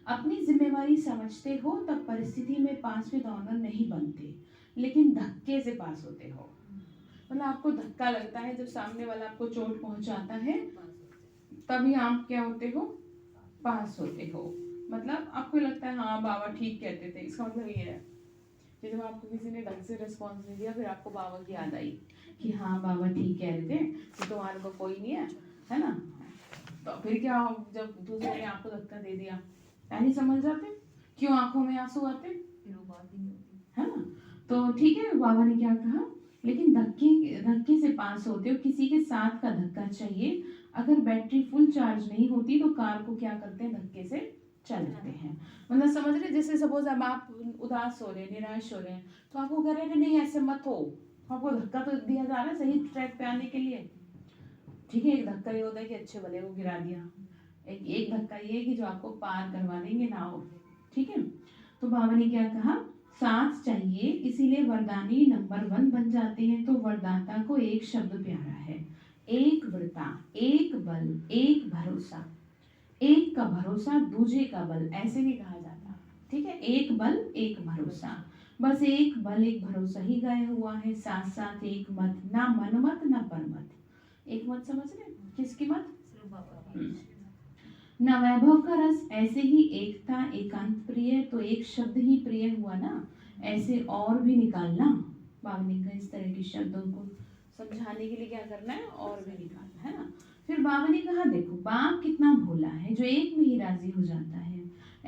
अपनी जिम्मेवारी समझते हो तब परिस्थिति में पांचवें ऑनर नहीं बनते, लेकिन धक्के से पास होते हो। मतलब आपको धक्का लगता है जब सामने वाला आपको चोट पहुंचाता है, तभी आप क्या होते हो? पास होते हो। मतलब आपको लगता है हाँ बाबा ठीक कहते थे, इसका मतलब ये है कि जब आपको किसी ने ढंग से रिस्पॉन्स नहीं दिया, फिर आपको बाबा की याद आई कि हाँ बाबा ठीक कह रहे थे, तो तुम्हारे को कोई नहीं है ना। तो फिर क्या, जब दूसरे ने आपको धक्का दे दिया, नहीं समझ जाते क्यों आंखों में आंसू आते, है ना। तो ठीक है, बाबा ने क्या कहा, लेकिन धक्के से पास होते हो, किसी के साथ का धक्का चाहिए। अगर बैटरी फुल चार्ज नहीं होती तो कार को क्या करते हैं, धक्के से चलाते हैं। मतलब समझ रहे, जैसे सपोज अब आप उदास हो रहे हैं, निराश हो रहे हैं, तो आपको कह रहे हैं नहीं ऐसे मत हो, आपको धक्का तो दिया जा रहा है सही ट्रैक पे आने के लिए। ठीक है, एक धक्का ये होता है कि अच्छे भले को गिरा दिया, एक धक्का ये कि जो आपको पार करवा देंगे नाव। ठीक है, तो बाबा ने क्या कहा, साथ चाहिए, इसीलिए वरदानी नंबर 1 बन जाते हैं। तो वरदाता को एक शब्द प्यारा है, एक व्रता, एक बल, एक भरोसा। एक का भरोसा दूजे का बल, ऐसे नहीं कहा जाता। ठीक है, एक बल एक भरोसा, बस एक बल एक भरोसा ही गाया हुआ है, साथ साथ एक मत, ना मन मत ना पर मत। एक मत समझ रहे, किसकी मत? न वैभव का रस, ऐसे ही एकता एकांत प्रिय, तो एक शब्द ही प्रिय हुआ ना, ऐसे और भी निकालना। बाबा ने कहा इस तरह के शब्दों को समझाने के लिए क्या करना है, और भी निकालना है ना। फिर बाबा ने कहा देखो बाप कितना भोला है जो एक में ही राजी हो जाता है।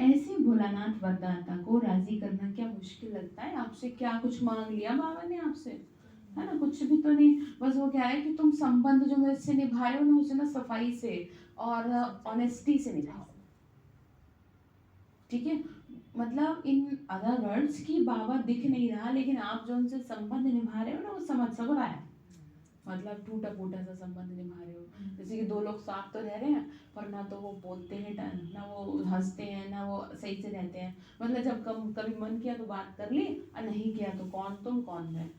ऐसे भोलानाथ वरदाता को राजी करना क्या मुश्किल लगता है? आपसे क्या कुछ मांग लिया बाबा ने आपसे, है ना, कुछ भी तो नहीं। बस वो क्या है कि तुम संबंध जो मेरे से निभा रहे हो ना, उसे ना सफाई से और ऑनेस्टी से निभाओ। ठीक है, मतलब इन अदर वर्ड्स की बाबा दिख नहीं रहा, लेकिन आप जो उनसे संबंध निभा रहे हो ना, वो समझ रहा है। मतलब टूटा फूटा सा संबंध निभा रहे हो। जैसे कि दो लोग साथ तो रह रहे हैं, पर ना तो वो बोलते हैं, ना वो हंसते हैं, ना वो सही से रहते हैं। मतलब जब कभी मन किया तो बात कर ली, और नहीं किया तो कौन तुम कौन मैं।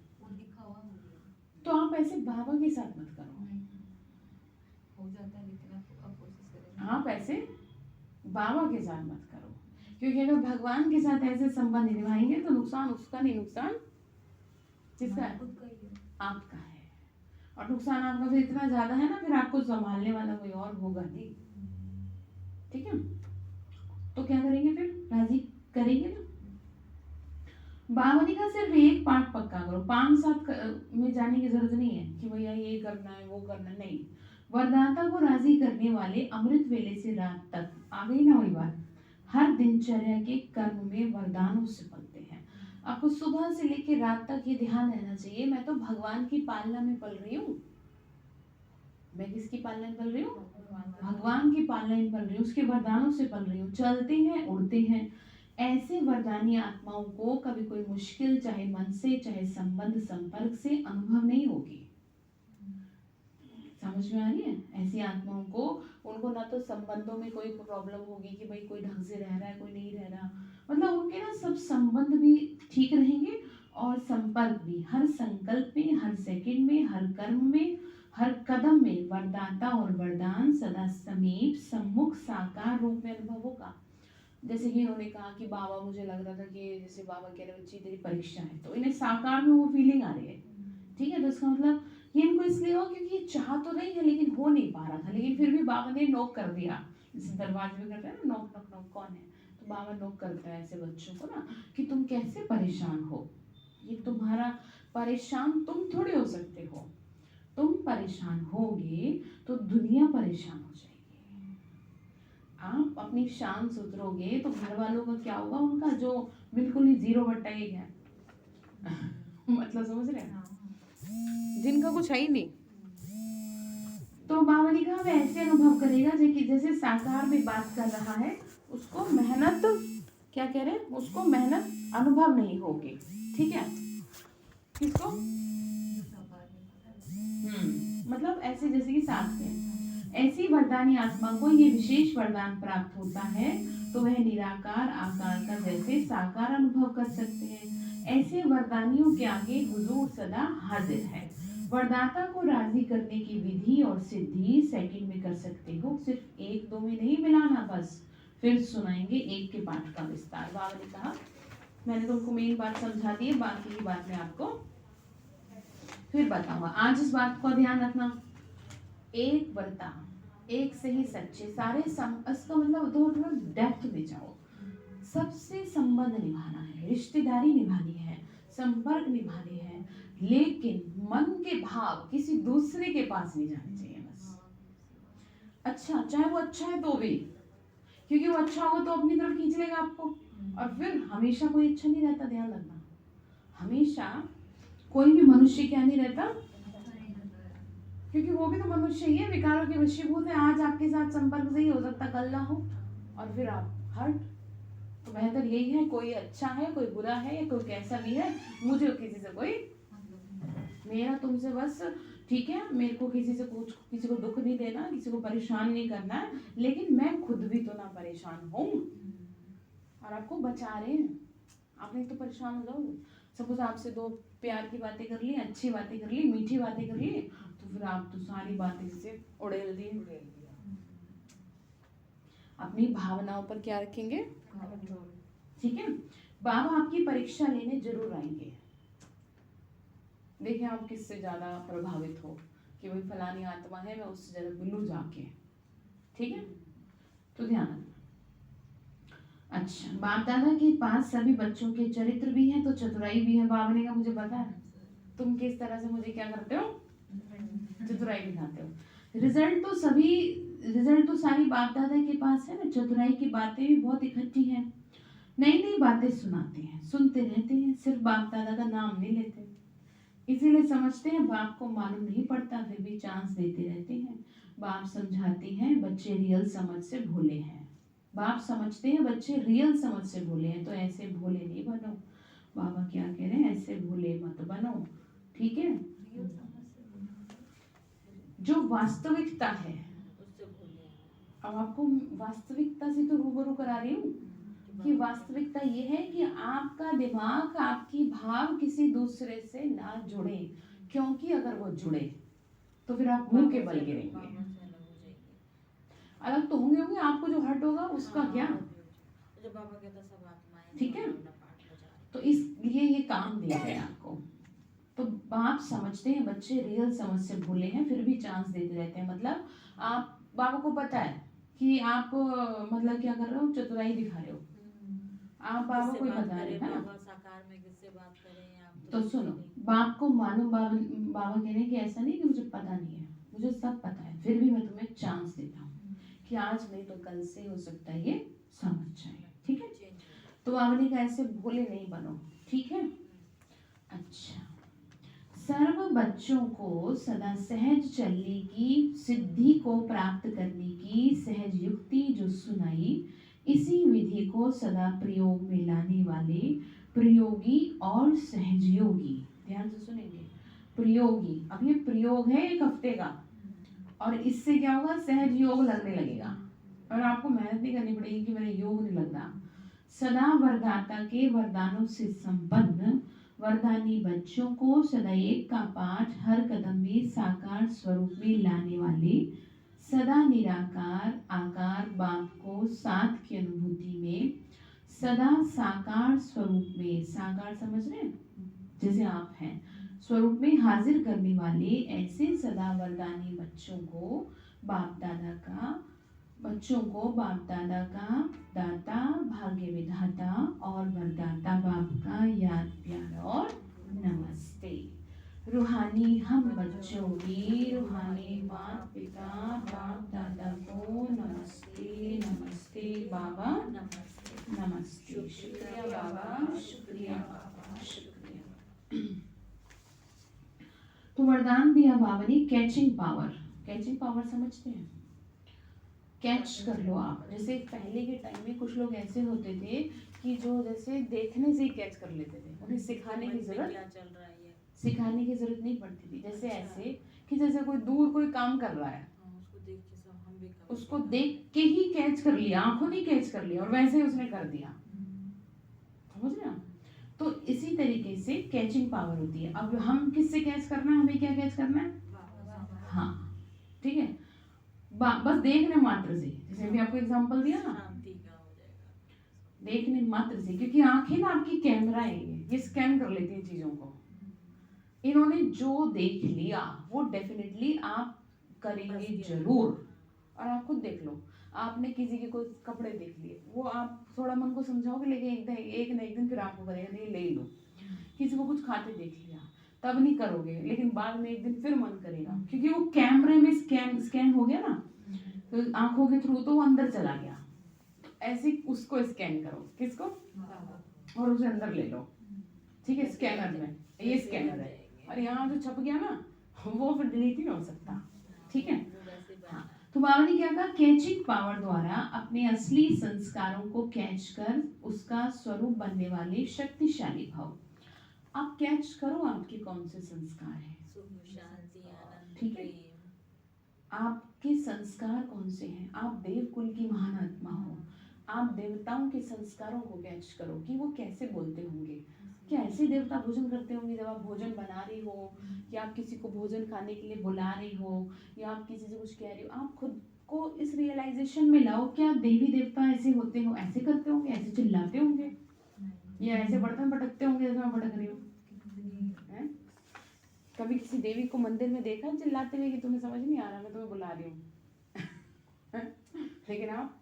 तो आप ऐसे बाबा के साथ मत करो। हो जाता है, लेकिन आप कोशिश करें आप ऐसे बाबा के साथ मत करो, क्योंकि अगर भगवान के साथ ऐसे संबंध निभाएंगे तो नुकसान उसका नहीं, नुकसान किसका है? आपका है। और नुकसान आपका फिर इतना ज्यादा है ना, फिर आपको संभालने वाला कोई और होगा नहीं। ठीक है, तो क्या करेंगे फिर, राजी करेंगे ना। बाबा ने कहा सिर्फ एक पाठ पक्का करो, 5-7 में जाने की जरूरत नहीं है कि भैया ये करना है वो करना है, नहीं। वरदाता को राजी करने वाले अमृत वेले से रात तक, आ गई ना वही बात, हर दिनचर्या के कर्म में वरदानों से पलते हैं। आपको सुबह से लेकर रात तक ये ध्यान रहना चाहिए, मैं तो भगवान की पालना में पल रही हूँ। मैं किसकी पालना में पल रही हूँ? भगवान की पालना में पल रही हूँ, उसके वरदानों से पल रही हूँ, चलते हैं उड़ते हैं। ऐसे वरदानी आत्माओं को कभी कोई मुश्किल, चाहे मन से चाहे संबंध संपर्क से, अनुभव नहीं होगी। समझ में आ रही है? ऐसी आत्माओं को, उनको ना तो संबंधों में कोई प्रॉब्लम होगी कि भाई कोई ढंग से रह रहा है, कोई नहीं रह रहा, मतलब उनके ना सब संबंध भी ठीक रहेंगे और संपर्क भी, हर संकल्प में, हर सेकंड में, हर कर्म में, हर कदम में वरदाता और वरदान सदा समीप सम्मुख साकार रूप में अनुभव होगा। जैसे कि इन्होंने कहा कि बाबा, मुझे लग रहा था कि जैसे बाबा कह रहे बच्ची तेरी परीक्षा है, तो इन्हें साकार में वो फीलिंग आ रही है। ठीक है, तो इसका मतलब ये इनको इसलिए हुआ क्योंकि ये चाह तो रही है लेकिन हो नहीं पा रहा था, लेकिन फिर भी बाबा ने नोक कर दिया। जैसे दरवाजे में करते हैं ना, नोक नोक नोक, कौन है, तो बाबा नोक करता है ऐसे बच्चों को ना कि तुम कैसे परेशान हो, ये तुम्हारा परेशान तुम थोड़े हो सकते हो, तुम परेशान होगे तो दुनिया परेशान हो जाएगी। आप अपनी शान सुधरोगे तो घर वालों का क्या होगा, उनका जो बिल्कुल ही 0/1 है मतलब समझ रहे हैं, जिनका कुछ है ही नहीं। तो बाबा ने कहा वैसे अनुभव करेगा जैसे साकार में बात कर रहा है, उसको मेहनत, क्या कह रहे हैं, उसको मेहनत अनुभव नहीं होगी। ठीक है, किसको, मतलब ऐसे जैसे कि साथ में ऐसी वरदानी आत्मा को ये विशेष वरदान प्राप्त होता है तो वह निराकार आकार का जैसे साकार अनुभव कर सकते हैं। ऐसे वरदानियों के आगे हुजूर सदा हाजिर है। वरदाता को राजी करने की विधि और सिद्धि सेकंड में कर सकते हो, सिर्फ 1-2 में नहीं मिलाना बस। फिर सुनाएंगे एक के पाठ का विस्तार। बाबा ने कहा मैंने तुमको मेन बात समझा दी है, बाकी की बात में आपको फिर बताऊंगा। आज इस बात को ध्यान रखना, एक वर्ता, एक से ही सच्चे सारे इसका मतलब थोड़ा डेप्थ में जाओ। सबसे संबंध निभाना है, रिश्तेदारी निभानी है, संपर्क निभाने हैं, लेकिन मन के भाव किसी दूसरे के पास नहीं जाने चाहिए बस। अच्छा, चाहे वो अच्छा है तो भी, क्योंकि वो अच्छा होगा तो अपनी तरफ खींच लेगा आपको, और फिर हमेशा कोई अच्छा नहीं रहता, ध्यान रखना। हमेशा कोई भी मनुष्य क्या नहीं रहता, क्योंकि वो भी तो मनुष्य ही है, विकारों के वशीभूत है। आज आपके साथ संपर्क से ही हो सकता कल ना हो, और फिर आप हर्ट। तो बेहतर यही है, कोई अच्छा है कोई बुरा है या कोई कैसा भी है, मुझे किसी से कोई, मेरा तुमसे बस, ठीक है, मेरे को किसी से कुछ, किसी को दुख नहीं देना, किसी को परेशान नहीं करना है, लेकिन मैं खुद भी तो ना परेशान हूँ, और आपको बचा रहे हैं, आप नहीं तो परेशान हो जाओगे। सपोज आपसे 2 प्यार की बातें कर ली, अच्छी बातें कर ली, मीठी बातें कर ली, तो फिर आप तो सारी बातें से उड़ेल दिए। अपनी भावनाओं पर क्या रखेंगे, ठीक है। बाबा आपकी परीक्षा लेने जरूर आएंगे, देखें आप किससे ज्यादा प्रभावित हो, कि भाई फलानी आत्मा है, मैं उससे ज्यादा मिलूं जाके, ठीक है, तो ध्यान रखना। अच्छा, बाप दादा के पास सभी बच्चों के चरित्र भी हैं तो चतुराई भी है। बाबा ने कहा मुझे पता है तुम किस तरह से मुझे क्या करते हो, चतुराई दिखाते हो। रिजल्ट तो सारी बाप दादा के पास है ना, चतुराई की बातें भी बहुत इकट्ठी हैं, नई नई बातें सुनाते हैं, सुनते रहते हैं, सिर्फ बाप दादा का नाम नहीं लेते, इसीलिए समझते हैं बाप को मालूम नहीं पड़ता, फिर भी चांस देते रहते हैं। बाप समझाते हैं बच्चे रियल समझ से भोले हैं, बाप समझते हैं बच्चे रियल समझ से भोले हैं, तो ऐसे भोले नहीं बनो। बाबा क्या कह रहे हैं, ऐसे भोले मत बनो, ठीक है। जो वास्तविकता है, अब आपको वास्तविकता से तो रूबरू करा रही हूँ कि वास्तविकता ये है कि आपका दिमाग, आपकी भाव किसी दूसरे से ना जुड़े, क्योंकि अगर वो जुड़े तो फिर आप मुंह के बल गिरेंगे। अलग तो होंगे, आपको जो हर्ट होगा उसका क्या, ठीक है। तो इसलिए ये काम दिया गया आपको। तो बाप समझते हैं बच्चे रियल समझ से भूले हैं, फिर भी चांस देते रहते हैं। मतलब आप, बाबा को पता है कि आप मतलब क्या कर रहे हो, चतुराई दिखा रहे हो, आप बाबा को बता रहे हैं ना, तो सुनो, बाप को मालूम, बाबा कह रहे हैं कि ऐसा नहीं कि मुझे पता नहीं है, मुझे सब पता है, फिर भी मैं तुम्हें चांस देता हूँ कि आज नहीं तो कल से हो सकता है ये समझ जाए, ठीक है। तो बाबा ने कहा ऐसे भोले नहीं बनो, ठीक है। अच्छा, सर्व बच्चों को सदा सहज चलने की सिद्धि को प्राप्त करने की सहज युक्ति जो सुनाई, इसी विधि को सदा प्रयोग में लाने वाले प्रयोगी और सहजयोगी, ध्यान से सुनेंगे, प्रयोगी, अब ये प्रयोग है एक हफ्ते का, और इससे क्या होगा, सहज योग लगने लगेगा और आपको मेहनत नहीं करनी पड़ेगी कि मेरे योग नहीं लग रहा। सदा वरदाता के वरदानों से संपन्न वरदानी बच्चों को सदा एक का पाठ हर कदम में साकार स्वरूप में लाने वाले सदा निराकार आकार बाप को साथ की अनुभूति में सदा साकार स्वरूप में, साकार समझ रहे हैं, जैसे आप हैं, स्वरूप में हाजिर करने वाले ऐसे सदा वरदानी बच्चों को बाप दादा का दाता भाग्य विधाता और वरदाता बाप का याद प्यार और नमस्ते। रूहानी हम बच्चों की रूहानी माता पिता बाप दादा को नमस्ते नमस्ते बाबा नमस्ते। नमस्ते। शुक्रिया बाबा, शुक्रिया बाबा, शुक्रिया। तो वरदान दिया बाबा ने कैचिंग पावर। कैचिंग पावर समझते हैं, कैच कर लो आप। जैसे पहले के टाइम में कुछ लोग ऐसे होते थे कि जो जैसे देखने से ही कैच कर लेते थे, उन्हें सिखाने की जरूरत नहीं पड़ती थी। जैसे ऐसे कि जैसे कोई दूर कोई काम कर रहा है, उसको देख के ही कैच कर लिया, आंखों नहीं कैच कर लिया और वैसे ही उसने कर दिया, समझ रहे हैं? तो इसी तरीके से कैचिंग पावर होती है। अब हम किससे कैच करना है, हमें क्या कैच करना है, हाँ ठीक है, बस देखने मात्र से, जैसे अभी आपको एग्जांपल दिया ना, देखने मात्र से, क्योंकि आंखें ना आपकी कैमरा है, ये स्कैन कर लेती है चीजों को। इन्होंने जो देख लिया वो डेफिनेटली आप करेंगे जरूर। और आप खुद देख लो, आपने किसी के कोई कपड़े देख लिए, वो आप थोड़ा मन को समझाओगे, लेकिन एक न एक दिन फिर आपको करेगा नहीं ले लो। किसी को कुछ खाते देख लिया, तब नहीं करोगे, लेकिन बाद में एक दिन फिर मन करेगा, क्योंकि वो कैमरे में स्कैन हो गया ना, तो आंखों के थ्रू तो वो अंदर चला गया। ऐसे उसको स्कैन करो, किसको, और उसे अंदर ले लो, ठीक है, स्कैनर में, ये स्कैनर है, और यहाँ जो छप गया ना वो फिर डिलीट ही नहीं हो सकता, ठीक है। हाँ, तो बाबा ने क्या कहा, कैचिंग पावर द्वारा अपने असली संस्कारों को कैच कर उसका स्वरूप बनने वाले शक्तिशाली भाव। आप कैच करो आपके कौन से संस्कार हैं, ठीक है, आपके संस्कार कौन से हैं। आप देव कुल की महान आत्मा हो, आप देवताओं के संस्कारों को कैच करो कि वो कैसे बोलते होंगे। क्या ऐसे देवता भोजन करते होंगे जब आप भोजन बना रही हो, या आप किसी को भोजन खाने के लिए बुला रही हो, या आप किसी से कुछ कह रही हो, आप खुद को इस रियलाइजेशन में लाओ, क्या देवी देवता ऐसे होते हो, ऐसे करते होंगे, ऐसे चिल्लाते होंगे, या ऐसे बर्तन पटकते होंगे जैसे मैं पटक रही हूँ। कभी किसी देवी को मंदिर में देखा है चिल्लाते हुए कि तुम्हें समझ नहीं आ रहा, मैं तुम्हें बुला रही हूँ लेकिन आप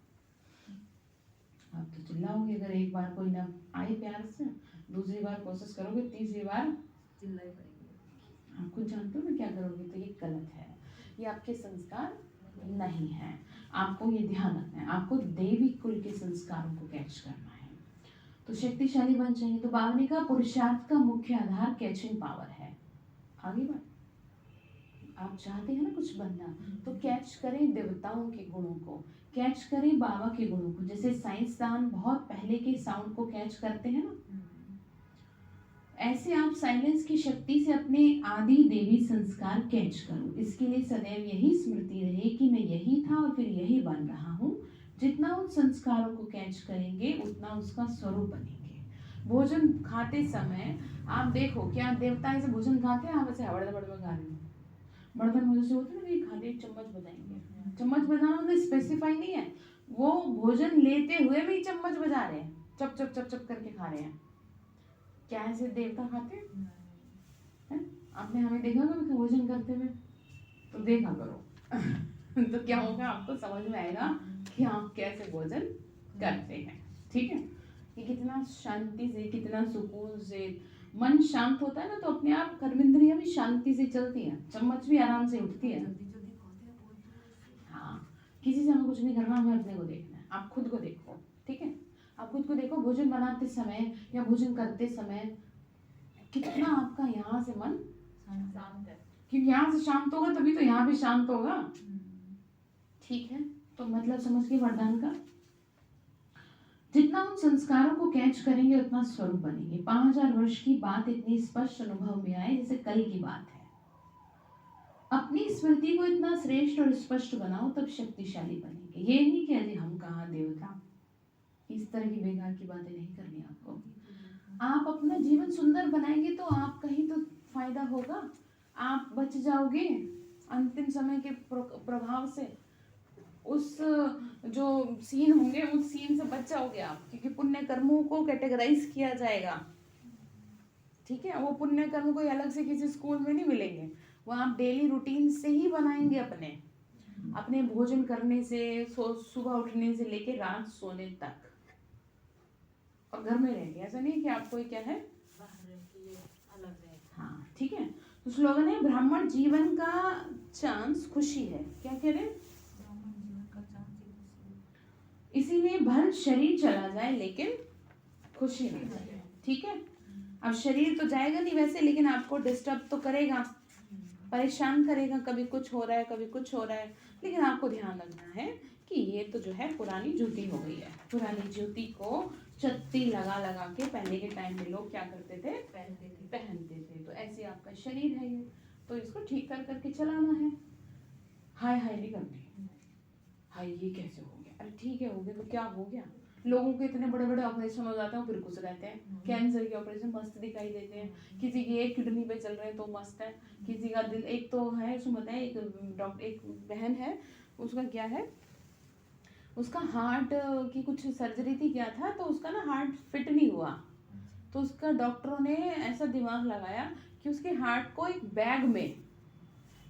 तो चिल्लाओगे। अगर एक बार कोई ना आए प्यार से, दूसरी बार कोशिश करोगे, तीसरी बार चिल्लाई पड़ेगी। आप खुद जानते हो ना क्या करोगे, तो ये गलत है, ये आपके संस्कार नहीं है। आपको ये ध्यान रखना है, आपको देवी कुल के संस्कारों को कैच करना है, तो शक्तिशाली बन चाहिए। तो बाबा ने कहा पुरुषार्थ का मुख्य आधार कैचिंग पावर है। आगे बढ़, आप चाहते हैं ना कुछ बनना, तो कैच करें देवताओं के गुणों को, कैच करें बाबा के गुणों को। जैसे साइंसदान बहुत पहले के साउंड को कैच करते हैं ना, ऐसे आप साइलेंस की शक्ति से अपने आदि देवी संस्कार कैच करो। इसके लिए सदैव यही स्मृति रहे कि मैं यही था और फिर यही बन रहा हूँ। जितना उन संस्कारों को कैच करेंगे उतना उसका स्वरूप बनेंगे। भोजन खाते समय आप देखो, क्या देवता ऐसे भोजन खाते हैं, आप ऐसे हड़बड़ में खा रहे हो, बर्तन मुझे से होते ना, खाते एक चम्मच बजाएंगे, चम्मच बजाना मतलब स्पेसिफाई नहीं है, वो भोजन लेते हुए भी चम्मच बजा रहे हैं, चप चप चप चप करके खा रहे हैं। क्या ऐसे देवता खाते हैं? आपने हमें देखा कभी भोजन करते हुए? तो देखा करो तो क्या होगा, आपको समझ में आएगा कि आप कैसे भोजन करते हैं, ठीक है। कि कितना शांति से, कितना सुकून से मन शांत होता है ना, तो अपने आप कर्मेंद्रियां भी शांति से चलती हैं, चम्मच भी आराम से उठती है। हाँ, किसी से हमें कुछ नहीं करना, हमें अपने को देखना है। आप खुद को देखो, ठीक है, आप खुद को देखो, भोजन बनाते समय या भोजन करते समय कितना आपका यहाँ से मन शांत है। क्योंकि यहाँ से शांत होगा तभी तो यहाँ भी शांत होगा। ठीक है, तो मतलब समझ गए वरदान का। जितना उन संस्कारों को कैच करेंगे उतना स्वरूप बनेंगे। 5000 वर्ष की बात इतनी स्पष्ट अनुभव में आए जैसे कल की बात है। अपनी स्मृति को इतना श्रेष्ठ और स्पष्ट बनाओ तब शक्तिशाली बनेंगे। ये नहीं कि अरे हम कहाँ देवता, इस तरह की बेकार की बातें नहीं करनी आपको। आप अपना जीवन सुंदर बनाएंगे तो आपका ही तो फायदा होगा। आप बच जाओगे अंतिम समय के प्रभाव से। उस जो सीन होंगे उस सीन से बच जाओगे आप, क्योंकि पुण्य कर्मों को कैटेगराइज किया जाएगा। ठीक है, वो पुण्य कर्म कोई अलग से किसी स्कूल में नहीं मिलेंगे, वो आप डेली रूटीन से ही बनाएंगे। अपने भोजन करने से, सुबह उठने से लेके रात सोने तक, और घर में रहेंगे। ऐसा नहीं कि आप कोई क्या है अलग है। हाँ ठीक है। तो स्लोगन है ब्राह्मण जीवन का चांस खुशी है। क्या कह रहे हैं? इसीलिए भर शरीर चला जाए लेकिन खुशी नहीं जाए। ठीक है, अब शरीर तो जाएगा नहीं वैसे, लेकिन आपको डिस्टर्ब तो करेगा, परेशान करेगा। कभी कुछ हो रहा है, कभी कुछ हो रहा है, लेकिन आपको ध्यान रखना है कि ये तो जो है पुरानी ज्योति हो गई है। पुरानी ज्योति को चत्ती लगा लगा के पहले के टाइम में लोग क्या करते थे? पहनते थे। तो ऐसे आपका शरीर है ये, तो इसको ठीक कर करके चलाना है। हाय हाय नहीं करनी। हाय ये कैसे हो गया? अरे ठीक है, हो गया तो क्या हो गया? लोगों के इतने बड़े बड़े ऑपरेशन हो जाते हैं, फिर कुछ रहते हैं। कैंसर के ऑपरेशन मस्त दिखाई देते हैं, किसी की एक किडनी पे चल रहे हैं तो मस्त है, किसी का दिल। एक तो है उसमें बताया, एक बहन है, उसका क्या है, उसका हार्ट की कुछ सर्जरी थी क्या था, तो उसका ना हार्ट फिट नहीं हुआ। तो उसका डॉक्टरों ने ऐसा दिमाग लगाया कि उसके हार्ट को एक बैग में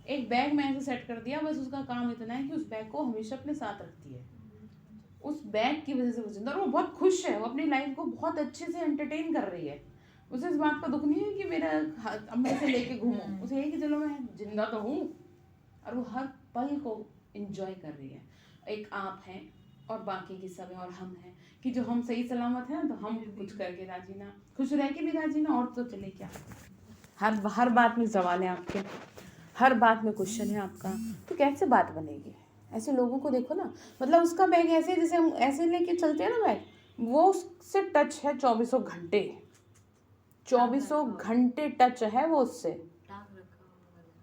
ऐसे सेट कर दिया। बस उसका काम इतना है कि उस बैग को हमेशा अपने साथ रखती है। उस बैग की वजह से वो जिंदा, और वो बहुत खुश है, वो अपनी लाइफ को बहुत अच्छे से एंटरटेन कर रही है। उसे इस बात का दुख नहीं है कि मेरा अब मैं इसे लेके घूमूं। उसे यही कि चलो मैं जिंदा तो हूँ, और वो हर पल को एंजॉय कर रही है। एक आप हैं और बाकी की सब है, और हम हैं कि जो हम सही सलामत हैं, तो हम कुछ करके राजी ना, खुश रह के भी राजी ना, और तो चले क्या। हर बात में सवाल है आपके, हर बात में क्वेश्चन है आपका, तो कैसे बात बनेगी? ऐसे लोगों को देखो ना, मतलब उसका बैग ऐसे जैसे हम ऐसे लेके चलते हैं ना बैग, वो उससे टच है 24 घंटे। 24 घंटे टच है वो उससे।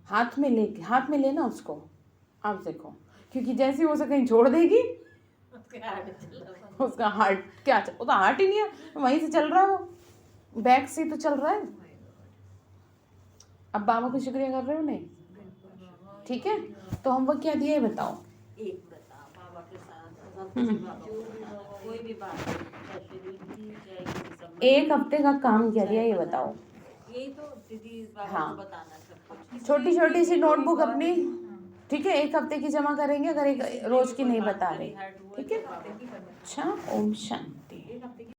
हाथ में लेना उसको, आप देखो, क्योंकि जैसे वो उसे कहीं छोड़ देगी उसका हार्ट क्या वो तो हार्ट ही नहीं है, वहीं से चल रहा है, वो बैग से तो चल रहा है। अब बाबा को शुक्रिया कर रहे हो? नहीं, ठीक है। तो होमवर्क क्या दिया है बताओ? एक बता बाबा के साथ कोई भी बात एक हफ्ते का काम क्या दिया ये बताओ? यही तो दीदी बाबा को बताना सब कुछ। छोटी छोटी सी नोटबुक अपनी, ठीक है, एक हफ्ते की जमा करेंगे, अगर एक रोज की नहीं बता रहे, ठीक है। अच्छा, ओम शांति।